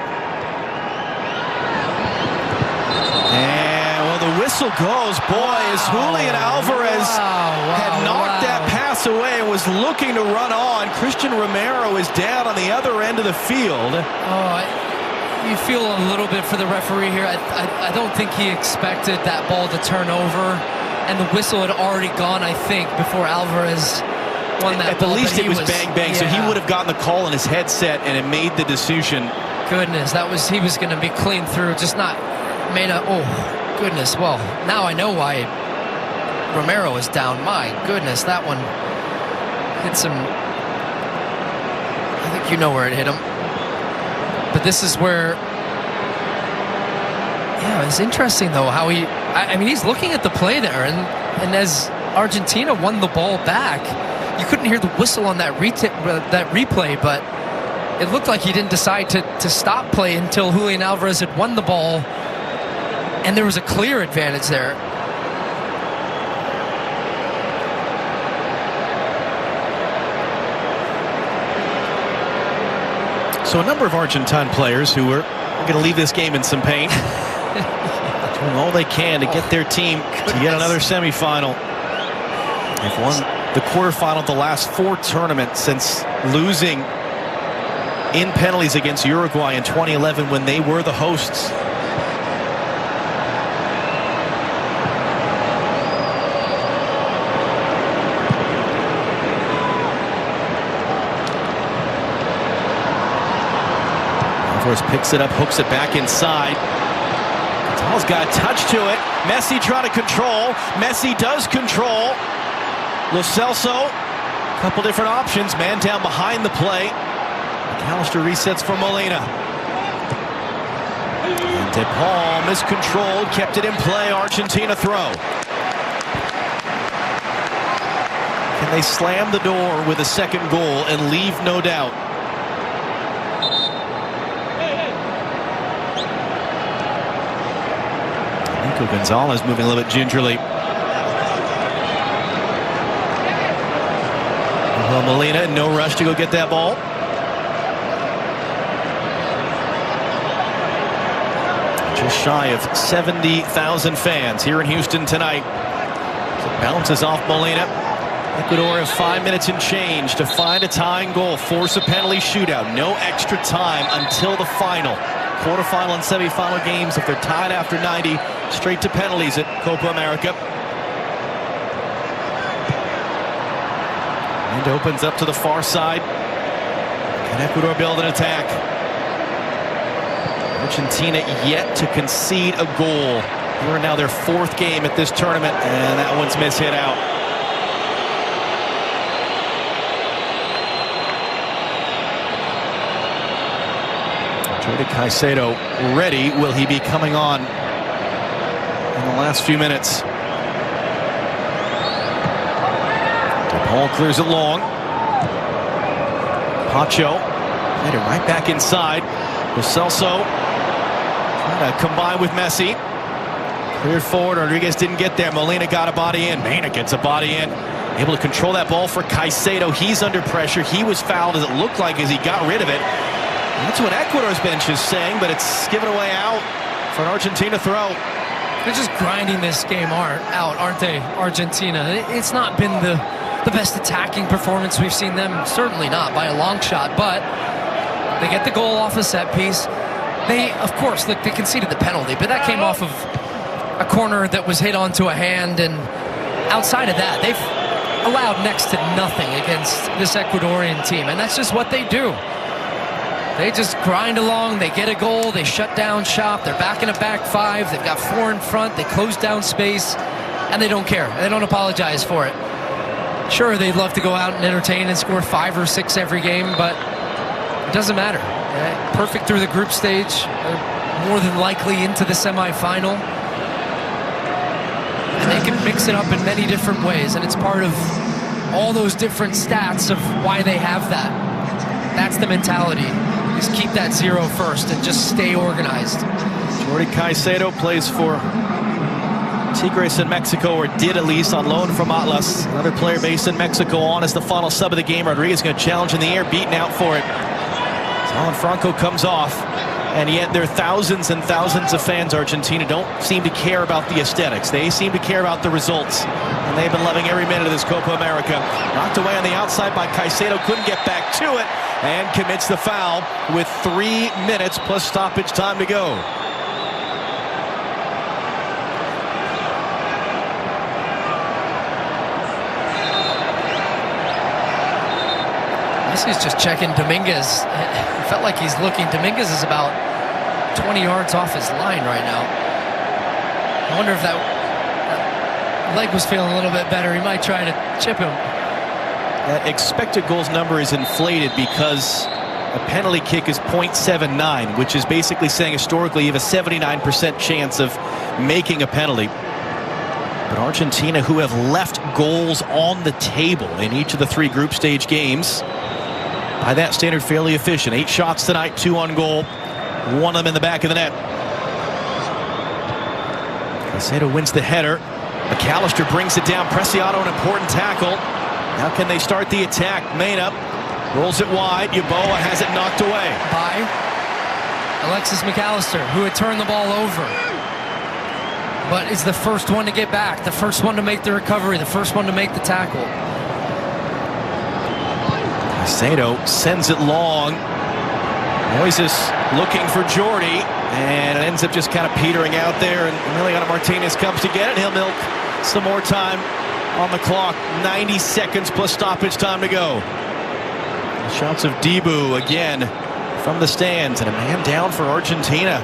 And well, the whistle goes. Boy, as Julian Alvarez had knocked that pass away and was looking to run on. Christian Romero is down on the other end of the field. You feel a little bit for the referee here. I don't think he expected that ball to turn over. And the whistle had already gone, I think, before Alvarez won that ball. At least it was bang-bang, yeah. So he would have gotten the call in his headset and it made the decision. Goodness, he was going to be clean through, just not made a, oh, goodness. Well, now I know why Romero is down. My goodness, that one hit some, I think you know where it hit him. But this is where, yeah, it's interesting, though, how he, I mean, he's looking at the play there, and as Argentina won the ball back, you couldn't hear the whistle on that replay, but it looked like he didn't decide to stop play until Julian Alvarez had won the ball, and there was a clear advantage there. So a number of Argentine players who are going to leave this game in some pain. Doing all they can to get their team to yet another semifinal. They've won the quarterfinal of the last 4 tournaments since losing in penalties against Uruguay in 2011 when they were the hosts. Alvarez picks it up, hooks it back inside. Gonzalez got a touch to it. Messi trying to control. Messi does control. Lo Celso, a couple different options. Man down behind the play. McAllister resets for Molina. And DePaul miscontrolled, kept it in play. Argentina throw. Can they slam the door with a second goal and leave no doubt? Nico Gonzalez moving a little bit gingerly. Well, Molina in no rush to go get that ball. Just shy of 70,000 fans here in Houston tonight. So it bounces off Molina. Ecuador have 5 minutes and change to find a tying goal, force a penalty shootout. No extra time until the final. Quarterfinal and semifinal games, if they're tied after 90, straight to penalties at Copa America. And opens up to the far side. And Ecuador build an attack. Argentina yet to concede a goal. Here are now their 4th game at this tournament, and that one's mishit out. Jordi Caicedo ready. Will he be coming on in the last few minutes? DePaul clears it long. Pacho headed right back inside. Lo Celso trying to combine with Messi. Cleared forward. Rodriguez didn't get there. Molina got a body in. Mena gets a body in. Able to control that ball for Caicedo. He's under pressure. He was fouled, as it looked like, as he got rid of it. That's what Ecuador's bench is saying, but it's given away out for an Argentina throw. They're just grinding this game out, aren't they, Argentina? It's not been the best attacking performance we've seen them. Certainly not by a long shot, but they get the goal off a set piece. They, of course, look, they conceded the penalty, but that came off of a corner that was hit onto a hand, and outside of that, they've allowed next to nothing against this Ecuadorian team, and that's just what they do. They just grind along, they get a goal, they shut down shop, they're back in a back 5, they've got 4 in front, they close down space, and they don't care. They don't apologize for it. Sure, they'd love to go out and entertain and score 5 or 6 every game, but it doesn't matter. Perfect through the group stage, they're more than likely into the semifinal. And they can mix it up in many different ways, and it's part of all those different stats of why they have that. That's the mentality. Just keep that 0 first and just stay organized. Jordi Caicedo plays for Tigres in Mexico, or did at least, on loan from Atlas. Another player based in Mexico on as the final sub of the game. Rodriguez going to challenge in the air, beaten out for it. Alan Franco comes off, and yet there are thousands and thousands of fans. Argentina don't seem to care about the aesthetics. They seem to care about the results, and they've been loving every minute of this Copa America. Knocked away on the outside by Caicedo, couldn't get back to it, and commits the foul with 3 minutes plus stoppage time to go. He's just checking Dominguez. It felt like he's looking. Dominguez is about 20 yards off his line right now. I wonder if that leg was feeling a little bit better. He might try to chip him. That expected goals number is inflated because a penalty kick is .79, which is basically saying historically you have a 79% chance of making a penalty. But Argentina, who have left goals on the table in each of the 3 group stage games, by that standard, fairly efficient. 8 shots tonight, 2 on goal, 1 of them in the back of the net. Caicedo wins the header. McAllister brings it down. Preciado, an important tackle. Now can they start the attack? Mena rolls it wide. Yeboah has it knocked away. By Alexis McAllister, who had turned the ball over, but is the first one to get back, the first one to make the recovery, the first one to make the tackle. Caicedo sends it long. Moises looking for Jordi, and it ends up just kind of petering out there, and Emiliano Martinez comes to get it. He'll milk some more time on the clock. 90 seconds plus stoppage time to go. Shots of Dibu again from the stands, and a man down for Argentina.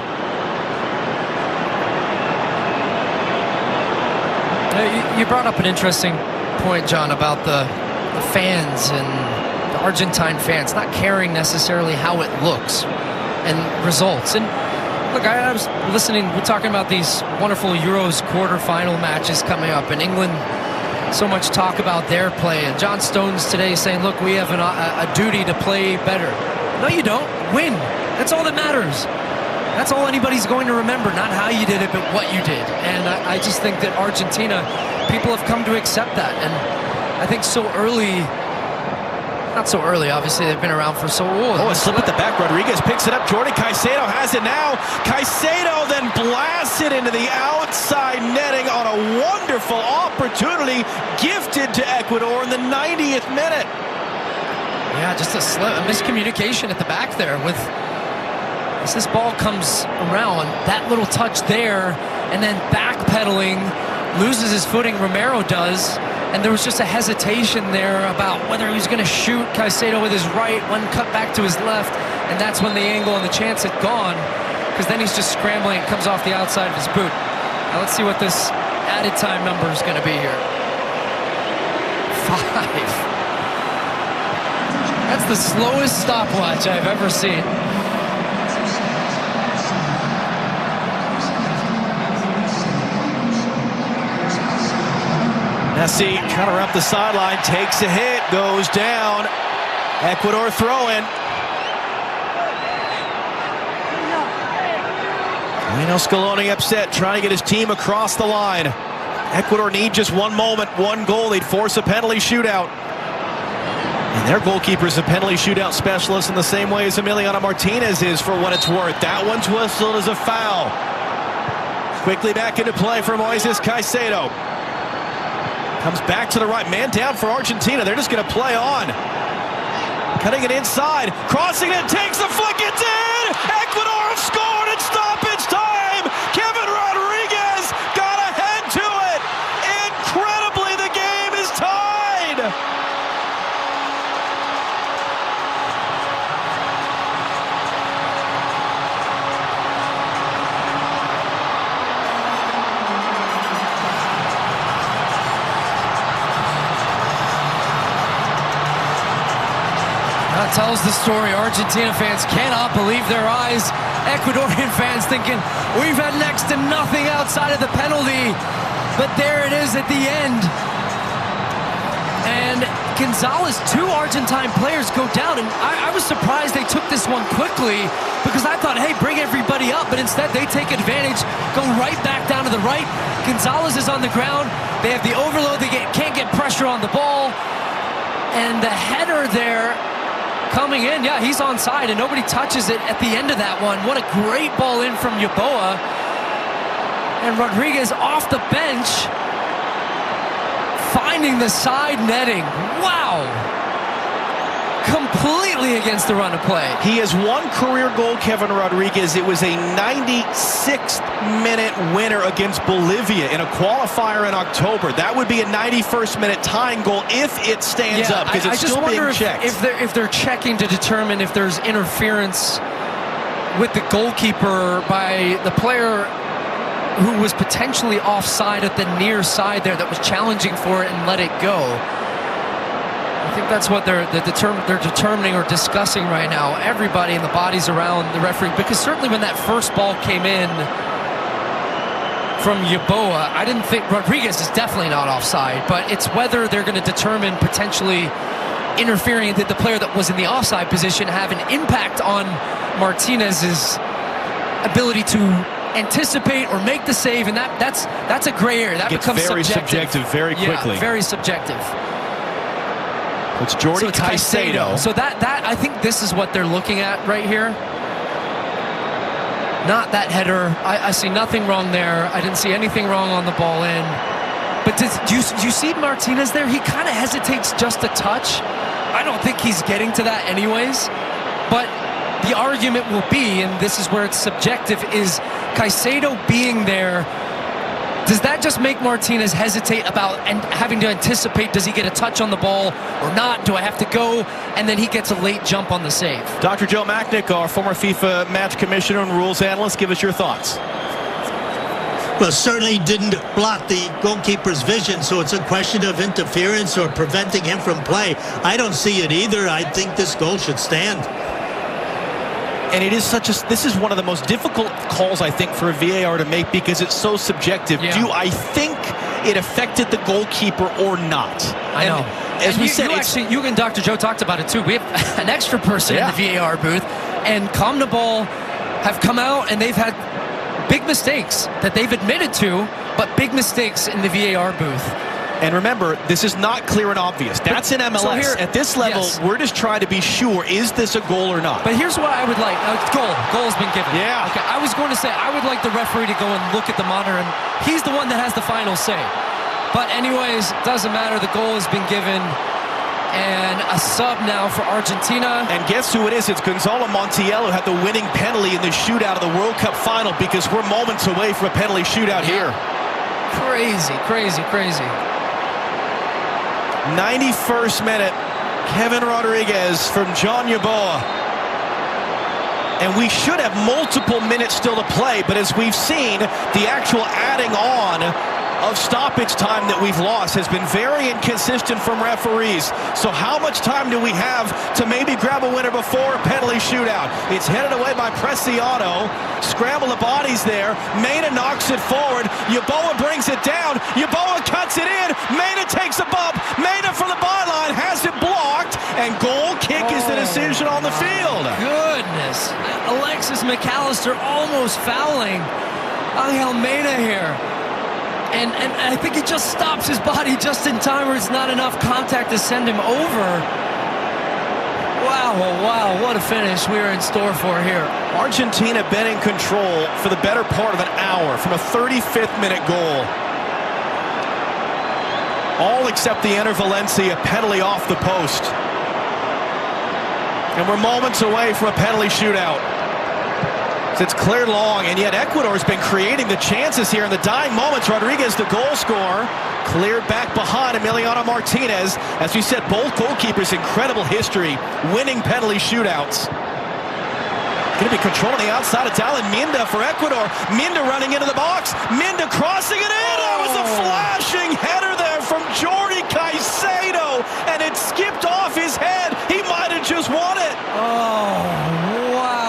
You brought up an interesting point, John, about the fans and the Argentine fans not caring necessarily how it looks and results. And look, I was listening, we're talking about these wonderful Euros quarterfinal matches coming up, and England, so much talk about their play, and John Stones today saying, look, we have a duty to play better. No, you don't. Win. That's all that matters. That's all anybody's going to remember, not how you did it, but what you did. And I just think that Argentina, people have come to accept that. And I think so early, not so early, obviously, they've been around for so long. Oh, a slip at the back. Rodriguez picks it up. Jordi Caicedo has it now. Caicedo then blasts it into the outside netting on a wonderful opportunity gifted to Ecuador in the 90th minute. Yeah, just a miscommunication at the back there with, as this ball comes around, that little touch there, and then backpedaling, loses his footing, Romero does, and there was just a hesitation there about whether he was going to shoot Caicedo with his right, one cut back to his left, and that's when the angle and the chance had gone, because then he's just scrambling and comes off the outside of his boot. Now let's see what this added time number is going to be here. 5. That's the slowest stopwatch I've ever seen. Messi trying to wrap the sideline, takes a hit, goes down. Ecuador throwing. Lionel Scaloni upset, trying to get his team across the line. Ecuador need just one moment, one goal. They'd force a penalty shootout. And their goalkeeper's a penalty shootout specialist in the same way as Emiliano Martinez is, for what it's worth. That one's whistled as a foul. Quickly back into play for Moises Caicedo. Comes back to the right. Man down for Argentina. They're just going to play on. Cutting it inside. Crossing it. Takes the flick. It's in. Ecuador have scored in stoppage time. Kevin Rodriguez got ahead to it. Incredibly, the game is tied. That tells the story. Argentina fans cannot believe their eyes. Ecuadorian fans thinking, we've had next to nothing outside of the penalty. But there it is at the end. And Gonzalez, 2 Argentine players go down. And I was surprised they took this one quickly, because I thought, hey, bring everybody up. But instead, they take advantage, go right back down to the right. Gonzalez is on the ground. They have the overload. They can't get pressure on the ball. And the header there coming in, yeah, he's onside, and nobody touches it at the end of that one. What a great ball in from Yeboah. And Rodriguez off the bench, finding the side netting. Wow. Completely against the run of play. He has one career goal, Kevin Rodriguez. It was a 96th minute winner against Bolivia in a qualifier in October. That would be a 91st minute tying goal if it stands up, because it's still being checked. If they're checking to determine if there's interference with the goalkeeper by the player who was potentially offside at the near side there, that was challenging for it and let it go. I think that's what they're determining or discussing right now. Everybody in the bodies around the referee, because certainly when that first ball came in from Yeboah, I didn't think Rodriguez is definitely not offside, but it's whether they're going to determine potentially interfering. Did the player that was in the offside position have an impact on Martinez's ability to anticipate or make the save? And that's a gray area. That becomes very subjective very quickly. Yeah, very subjective. It's Jordi Caicedo. So that I think this is what they're looking at right here. Not that header. I see nothing wrong there. I didn't see anything wrong on the ball in. But do you see Martinez there? He kind of hesitates just a touch. I don't think he's getting to that anyways. But the argument will be, and this is where it's subjective, is Caicedo being there, does that just make Martinez hesitate about and having to anticipate, does he get a touch on the ball or not? Do I have to go? And then he gets a late jump on the save. Dr. Joe Macth, our former FIFA match commissioner and rules analyst, give us your thoughts. Well, certainly didn't block the goalkeeper's vision, so it's a question of interference or preventing him from play. I don't see it either. I think this goal should stand. And it is this is one of the most difficult calls, I think, for a VAR to make, because it's so subjective. Yeah. Do I think it affected the goalkeeper or not? I know. As we said, you and Dr. Joe talked about it too. We have an extra person in the VAR booth, and CONMEBOL have come out and they've had big mistakes that they've admitted to, but big mistakes in the VAR booth. And remember, this is not clear and obvious. That's in MLS. So here, at this level, we're just trying to be sure, is this a goal or not? But here's what I would like. Goal's been given. Yeah. Okay, I was going to say, I would like the referee to go and look at the monitor, and he's the one that has the final say. But anyways, doesn't matter. The goal has been given. And a sub now for Argentina. And guess who it is? It's Gonzalo Montiel, who had the winning penalty in the shootout of the World Cup final, because we're moments away from a penalty shootout here. Crazy, crazy, crazy. 91st minute, Kevin Rodriguez from John Yeboah. And we should have multiple minutes still to play, but as we've seen, the actual adding on of stoppage time that we've lost has been very inconsistent from referees. So how much time do we have to maybe grab a winner before a penalty shootout? It's headed away by Preciado. Scramble of bodies there. Mena knocks it forward. Yeboah brings it down. Yeboah cuts it in. Mena takes a bump. Mena from the byline has it blocked. And goal kick is the decision on the field. Goodness. Alexis McAllister almost fouling Angel Mena here. And I think it just stops his body just in time where it's not enough contact to send him over. Wow, oh wow, what a finish we are in store for here. Argentina been in control for the better part of an hour from a 35th minute goal. All except the Enter Valencia penalty off the post. And we're moments away from a penalty shootout. It's cleared long, and yet Ecuador's been creating the chances here in the dying moments. Rodriguez, the goal scorer, cleared back behind Emiliano Martinez. As we said, both goalkeepers, incredible history, winning penalty shootouts. Going to be controlling the outside of Alan Minda for Ecuador. Minda running into the box. Minda crossing it in. That was a flashing header there from Jordi Caicedo, and it skipped off his head. He might have just won it. Oh,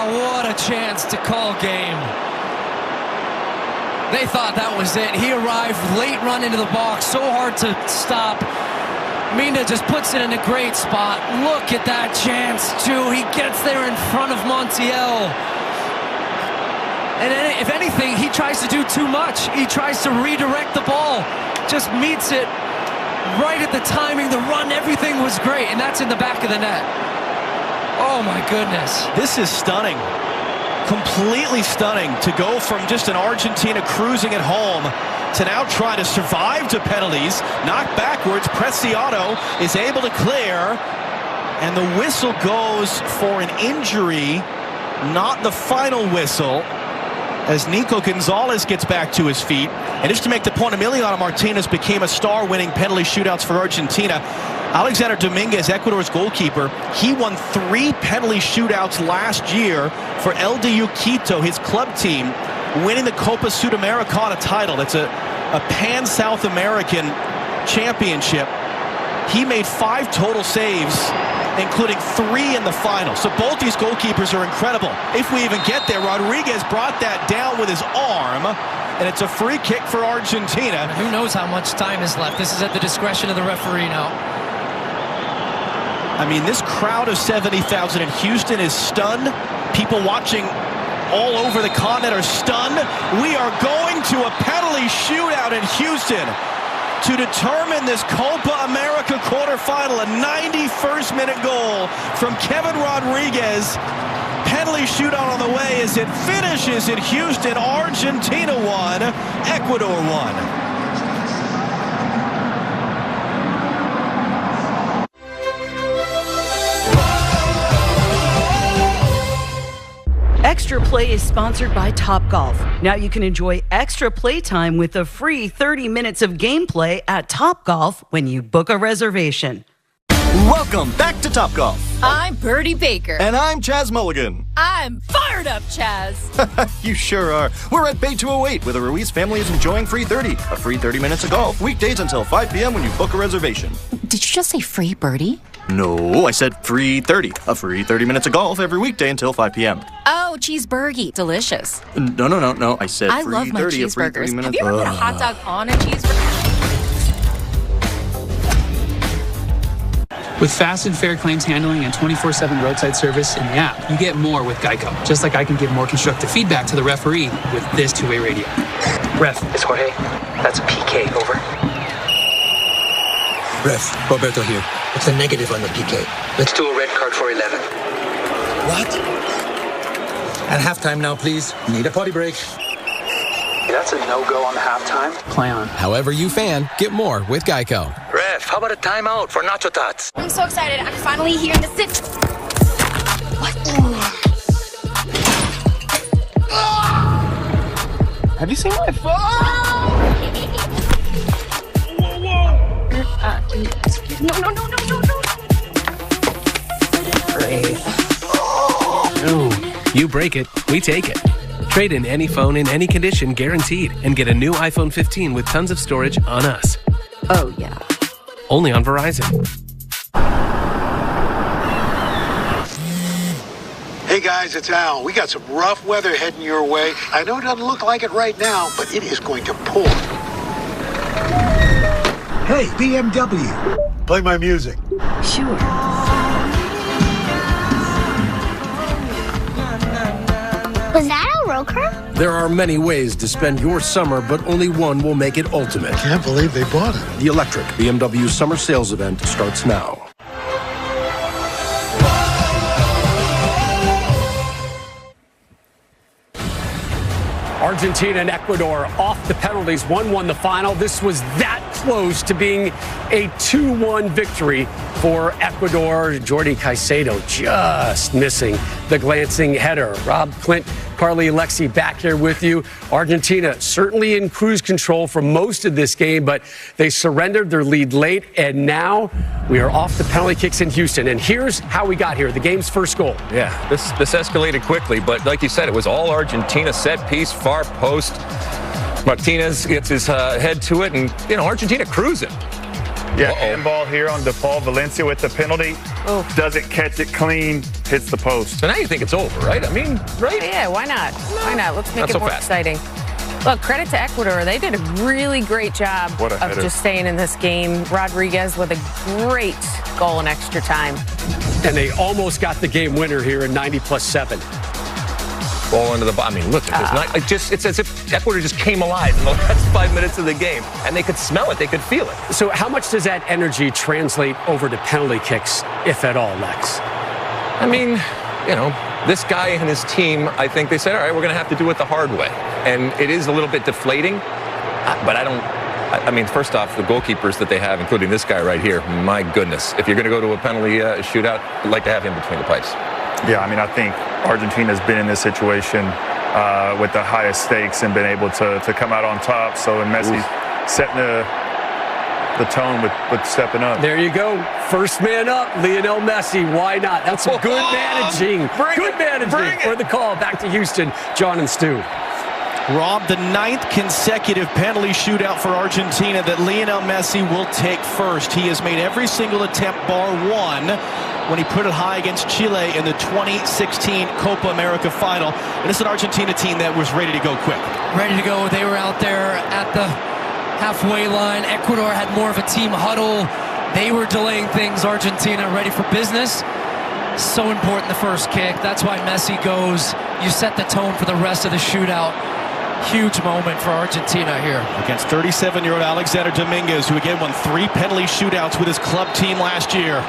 what a chance to call game. They thought that was it. He arrived late run into the box, so hard to stop. Minda just puts it in a great spot. Look at that chance too. He gets there in front of Montiel. And if anything, he tries to do too much. He tries to redirect the ball. Just meets it right at the timing, the run, everything was great, and that's in the back of the net. Oh my goodness. This is stunning. Completely stunning to go from just an Argentina cruising at home to now try to survive to penalties. Knocked backwards. Preciado is able to clear. And the whistle goes for an injury. Not the final whistle. As Nico Gonzalez gets back to his feet. And just to make the point, Emiliano Martinez became a star winning penalty shootouts for Argentina. Alexander Dominguez, Ecuador's goalkeeper, he won 3 penalty shootouts last year for LDU Quito, his club team, winning the Copa Sudamericana title. That's a pan-South American championship. He made 5 total saves, including 3 in the final. So both these goalkeepers are incredible. If we even get there, Rodriguez brought that down with his arm, and it's a free kick for Argentina. Who knows how much time is left? This is at the discretion of the referee now. I mean, this crowd of 70,000 in Houston is stunned. People watching all over the continent are stunned. We are going to a penalty shootout in Houston to determine this Copa America quarterfinal. A 91st minute goal from Kevin Rodriguez. Penalty shootout on the way as it finishes in Houston. Argentina won, Ecuador won. Extra Play is sponsored by Topgolf. Now you can enjoy extra playtime with a free 30 minutes of gameplay at Topgolf when you book a reservation. Welcome back to Topgolf. I'm Birdie Baker. And I'm Chaz Mulligan. I'm fired up, Chaz. You sure are. We're at Bay 208 where the Ruiz family is enjoying free 30. A free 30 minutes of golf, weekdays until 5 p.m. when you book a reservation. Did you just say free birdie? No, I said free 30. A free 30 minutes of golf every weekday until 5 p.m. Oh, cheeseburger. Delicious. No. I said I free love my 30, a free 30 cheeseburgers. minutes. Have you ever put a hot dog on a cheeseburger? With fast and fair claims handling and 24/7 roadside service in the app, you get more with Geico. Just like I can give more constructive feedback to the referee with this two-way radio. Ref, it's Jorge. That's a PK, over. Ref, Roberto here. What's the negative on the PK? Let's do a red card for 11. What? At halftime now, please. Need a potty break. That's a no-go on halftime. Play on. However you fan, get more with Geico. Ref, how about a timeout for Nacho Tots? I'm so excited. I'm finally here in the city. What? Have you seen my phone? Excuse me. No, no, no, no, no, no. Great. Ooh, you break it, we take it. Trade in any phone in any condition guaranteed and get a new iPhone 15 with tons of storage on us. Oh, yeah. Only on Verizon. Hey guys, it's Al. We got some rough weather heading your way. I know it doesn't look like it right now, but it is going to pour. Hey, BMW. Play my music. Sure. Was that Al Roker? There are many ways to spend your summer, but only one will make it ultimate. Can't believe they bought it. The electric BMW summer sales event starts now. Argentina and Ecuador off the penalties. 1-1 the final. This was that close to being a 2-1 victory for Ecuador. Jordi Caicedo just missing the glancing header. Rob, Clint, Carly, Alexi back here with you. Argentina certainly in cruise control for most of this game, but they surrendered their lead late, and now we are off the penalty kicks in Houston. And here's how we got here. The game's first goal. Yeah, this escalated quickly, but like you said, it was all Argentina. Set piece, far post. Martinez gets his head to it, and, you know, Argentina cruising. Yeah, handball here on DePaul. Valencia with the penalty. Doesn't catch it clean, hits the post. So now you think it's over, right? I mean, right? Yeah, why not? Why not? Let's make Not it so more fast. exciting. Look, credit to Ecuador. They did a really great job What a of header. just staying in this game. Rodriguez with a great goal in extra time. And they almost got the game winner here in 90+7. Ball into the bottom. I mean, look, it's as if Ecuador just came alive in the last 5 minutes of the game, and they could smell it, they could feel it. So how much does that energy translate over to penalty kicks, if at all, Lex? I mean, you know, this guy and his team, I think they said, all right, we're going to have to do it the hard way. And it is a little bit deflating, but I mean, first off, the goalkeepers that they have, including this guy right here, my goodness. If you're going to go to a penalty shootout, I'd like to have him between the pipes. Yeah, I mean, I think Argentina's been in this situation with the highest stakes and been able to come out on top. So, and Messi setting the tone with stepping up. There you go. First man up, Lionel Messi. Why not? That's some good managing. Good managing for the call. Back to Houston. John and Stu. Rob, the 9th consecutive penalty shootout for Argentina that Lionel Messi will take first. He has made every single attempt bar one when he put it high against Chile in the 2016 Copa America final. And it's an Argentina team that was ready to go quick. Ready to go. They were out there at the halfway line. Ecuador had more of a team huddle. They were delaying things. Argentina ready for business. So important, the first kick. That's why Messi goes. You set the tone for the rest of the shootout. Huge moment for Argentina here. Against 37-year-old Alexander Dominguez, who again won 3 penalty shootouts with his club team last year.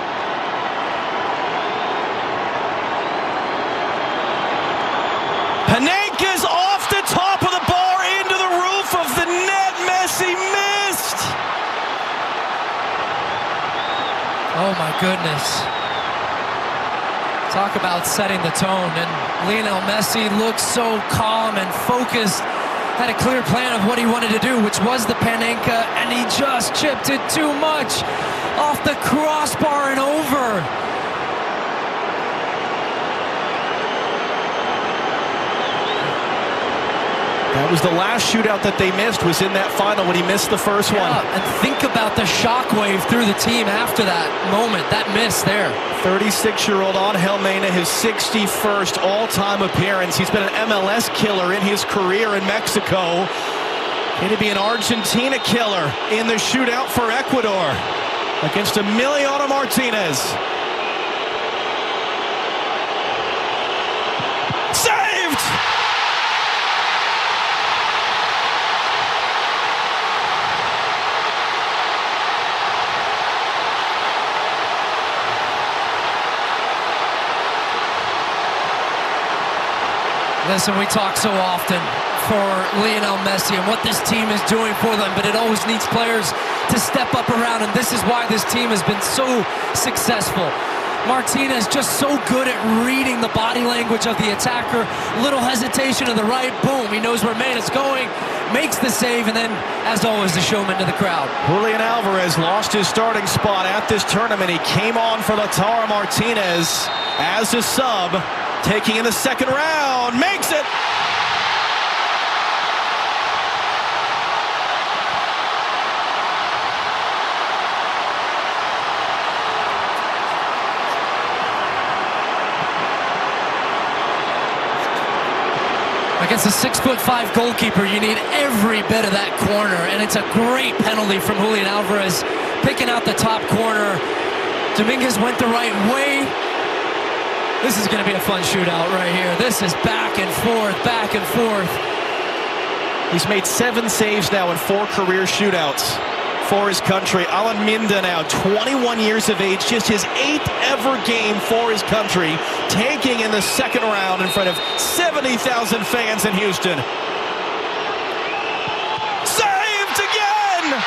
Panenka's off the top of the bar into the roof of the net. Messi missed. Oh my goodness. Talk about setting the tone. And Lionel Messi looks so calm and focused. Had a clear plan of what he wanted to do, which was the Panenka, and he just chipped it too much off the crossbar and over. That was the last shootout that they missed, was in that final when he missed the first one. And think about the shockwave through the team after that moment, that miss there. 36-year-old Angel Mena, his 61st all-time appearance. He's been an MLS killer in his career in Mexico. Going to be an Argentina killer in the shootout for Ecuador against Emiliano Martinez. Saved! Listen, we talk so often for Lionel Messi and what this team is doing for them, but it always needs players to step up around, and this is why this team has been so successful. Martinez just so good at reading the body language of the attacker. Little hesitation to the right, boom, he knows where Mena's going, makes the save, and then, as always, the showman to the crowd. Julian Alvarez lost his starting spot at this tournament. He came on for Lautaro Martinez as a sub, taking in the second round, makes it. Against a 6'5" goalkeeper, you need every bit of that corner, and it's a great penalty from Julian Alvarez, picking out the top corner. Dominguez went the right way. This is going to be a fun shootout right here. This is back and forth, back and forth. He's made 7 saves now in 4 career shootouts for his country. Alan Minda now, 21 years of age, just his 8th ever game for his country, taking in the second round in front of 70,000 fans in Houston. Saved again!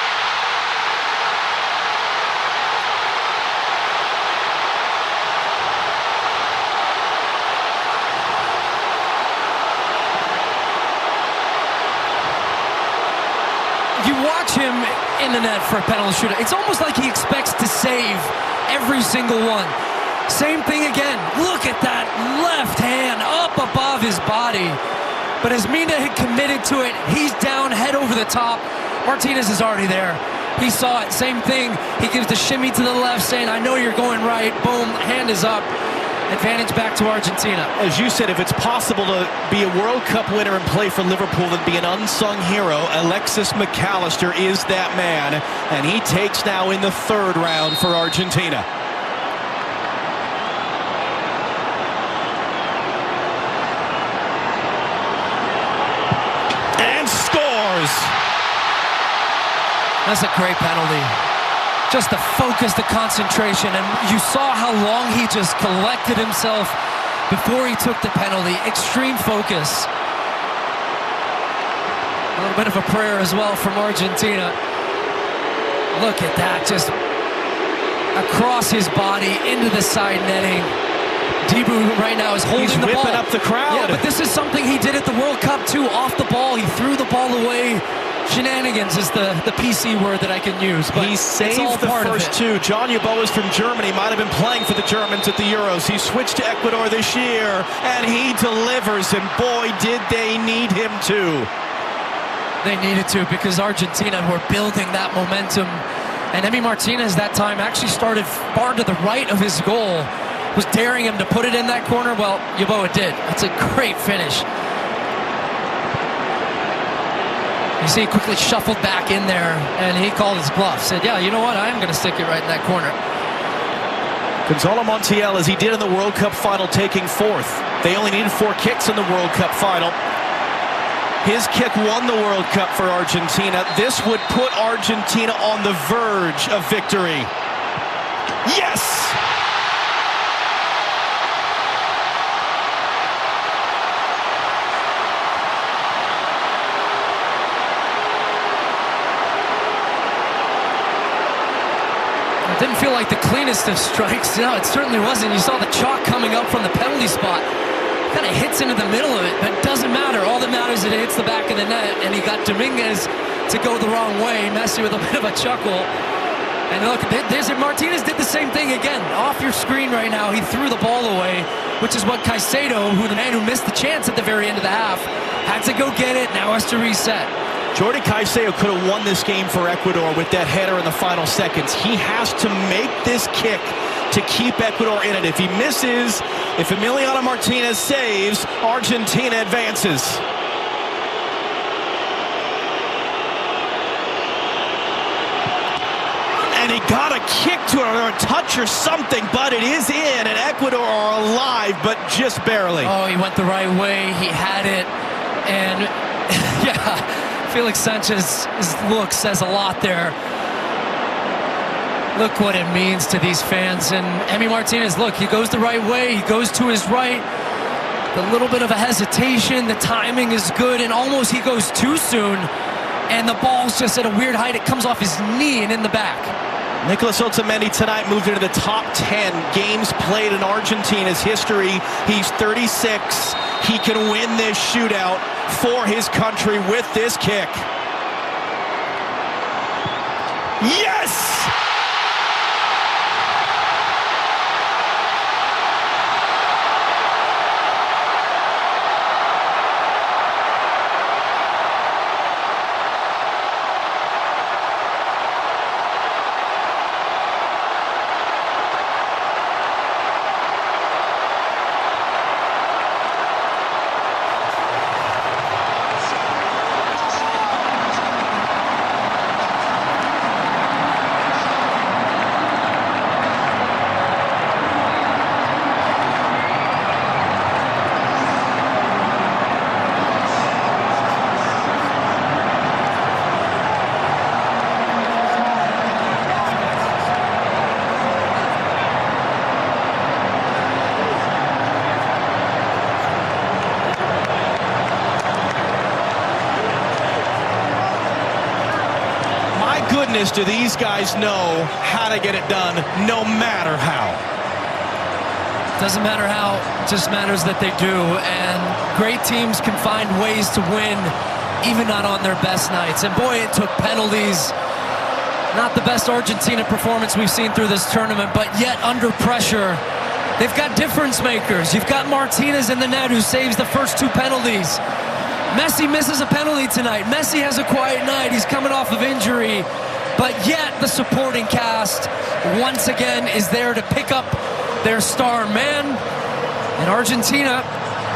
You watch him in the net for a penalty shootout. It's almost like he expects to save every single one. Same thing again. Look at that left hand up above his body. But as Mina had committed to it, he's down, head over the top. Martinez is already there. He saw it. Same thing. He gives the shimmy to the left, saying, I know you're going right. Boom, hand is up. Advantage back to Argentina. As you said, if it's possible to be a World Cup winner and play for Liverpool and be an unsung hero, Alexis McAllister is that man, and he takes now in the 3rd round for Argentina. And scores! That's a great penalty. Just the focus, the concentration, and you saw how long he just collected himself before he took the penalty. Extreme focus. A little bit of a prayer as well from Argentina. Look at that, just across his body into the side netting. Dibu right now is holding the ball. He's whipping up the crowd. Yeah, but this is something he did at the World Cup too. Off the ball, he threw the ball away. Shenanigans is the PC word that I can use. But he saved the first 2. John Yeboah's from Germany, might have been playing for the Germans at the Euros. He switched to Ecuador this year, and he delivers, and boy, did they need him to. They needed to, because Argentina were building that momentum. And Emi Martinez that time actually started far to the right of his goal, was daring him to put it in that corner. Well, Yeboah did. That's a great finish. You see, he quickly shuffled back in there, and he called his bluff. Said, yeah, you know what? I am going to stick it right in that corner. Gonzalo Montiel, as he did in the World Cup final, taking 4th. They only needed 4 kicks in the World Cup final. His kick won the World Cup for Argentina. This would put Argentina on the verge of victory. Yes! Didn't feel like the cleanest of strikes. No, it certainly wasn't. You saw the chalk coming up from the penalty spot. Kind of hits into the middle of it, but it doesn't matter. All that matters is it hits the back of the net, and he got Dominguez to go the wrong way. Messi with a bit of a chuckle. And look, Martinez did the same thing again. Off your screen right now, he threw the ball away, which is what Caicedo, the man who missed the chance at the very end of the half, had to go get it, now has to reset. Jordi Caicedo could have won this game for Ecuador with that header in the final seconds. He has to make this kick to keep Ecuador in it. If he misses, if Emiliano Martinez saves, Argentina advances. And he got a kick to it, or a touch or something, but it is in, and Ecuador are alive, but just barely. Oh, he went the right way. He had it, and yeah. Felix Sanchez's look says a lot there. Look what it means to these fans. And Emi Martinez, look, he goes the right way. He goes to his right. A little bit of a hesitation. The timing is good, and almost he goes too soon. And the ball's just at a weird height. It comes off his knee and in the back. Nicolas Otamendi tonight moved into the top 10 games played in Argentina's history. He's 36. he can win this shootout for his country with this kick. Yes! Goodness, do these guys know how to get it done, no matter how. Doesn't matter how, it just matters that they do. And great teams can find ways to win, even not on their best nights. And boy, it took penalties. Not the best Argentina performance we've seen through this tournament, but yet under pressure, they've got difference makers. You've got Martinez in the net who saves the first 2 penalties. Messi misses a penalty tonight. Messi has a quiet night. He's coming off of injury. But yet the supporting cast once again is there to pick up their star man. And Argentina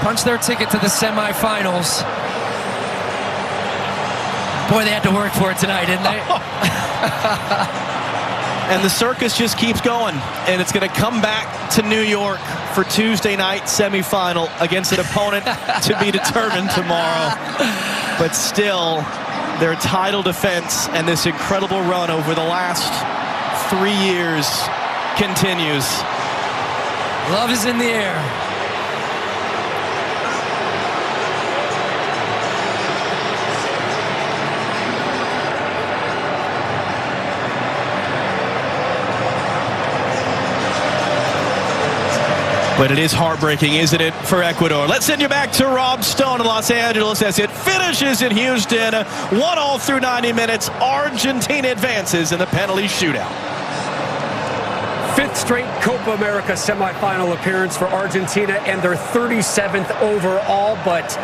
punched their ticket to the semifinals. Boy, they had to work for it tonight, didn't they? And the circus just keeps going. And it's going to come back to New York for Tuesday night semifinal against an opponent to be determined tomorrow. But still, their title defense and this incredible run over the last 3 years continues. Love is in the air. But it is heartbreaking, isn't it, for Ecuador? Let's send you back to Rob Stone in Los Angeles as it finishes in Houston. 1-1 through 90 minutes. Argentina advances in the penalty shootout. 5th straight Copa America semifinal appearance for Argentina and their 37th overall, but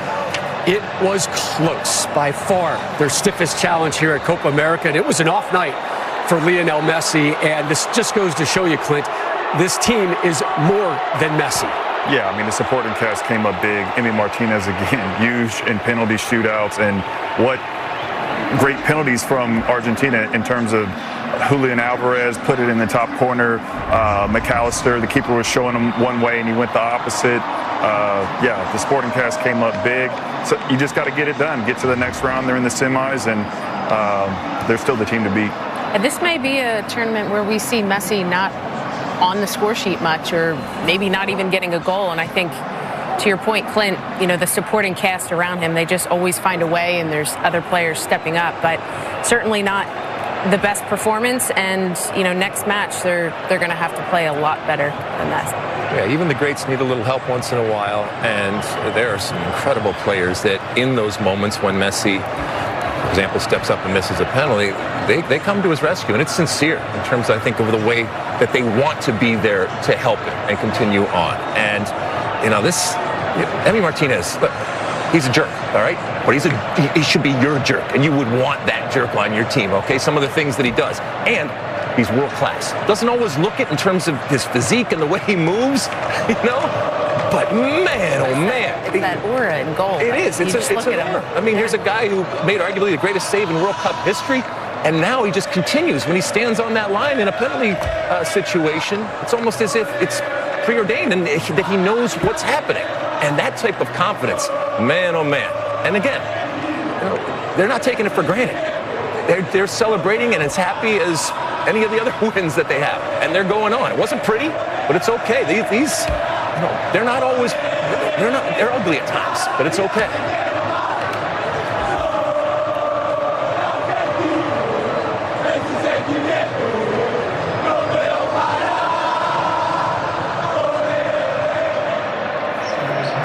it was close. By far their stiffest challenge here at Copa America, and it was an off night for Lionel Messi. And this just goes to show you, Clint, this team is more than Messi. Yeah, I mean, the supporting cast came up big. Emi Martinez, again, huge in penalty shootouts. And what great penalties from Argentina in terms of Julian Alvarez put it in the top corner. McAllister, the keeper, was showing him one way and he went the opposite. Yeah, the supporting cast came up big. So you just got to get it done. Get to the next round. They're in the semis, and they're still the team to beat. And this may be a tournament where we see Messi not on the score sheet much, or maybe not even getting a goal. And I think, to your point, Clint, you know, the supporting cast around him, they just always find a way, and there's other players stepping up, but certainly not the best performance. And, you know, next match, they're going to have to play a lot better than that. Yeah, even the greats need a little help once in a while, and there are some incredible players that in those moments when Messi, for example, steps up and misses a penalty, they come to his rescue, and it's sincere in terms, I think, of the way that they want to be there to help him and continue on. And, you know, Emi Martinez, look, he's a jerk, all right? But he should be your jerk, and you would want that jerk on your team, okay? Some of the things that he does. And he's world class. Doesn't always look it in terms of his physique and the way he moves, you know? But man, oh man. It's that aura and goal. It is. It's an aura. I mean, here's a guy who made arguably the greatest save in World Cup history, and now he just continues. When he stands on that line in a penalty situation, it's almost as if it's preordained and that he knows what's happening. And that type of confidence, man, oh man. And again, you know, they're not taking it for granted. They're celebrating and as happy as any of the other wins that they have. And they're going on. It wasn't pretty, but it's okay. These you know, they're not always, they're ugly at times, but it's okay.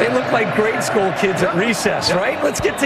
They look like grade school kids at recess, right? Let's get together.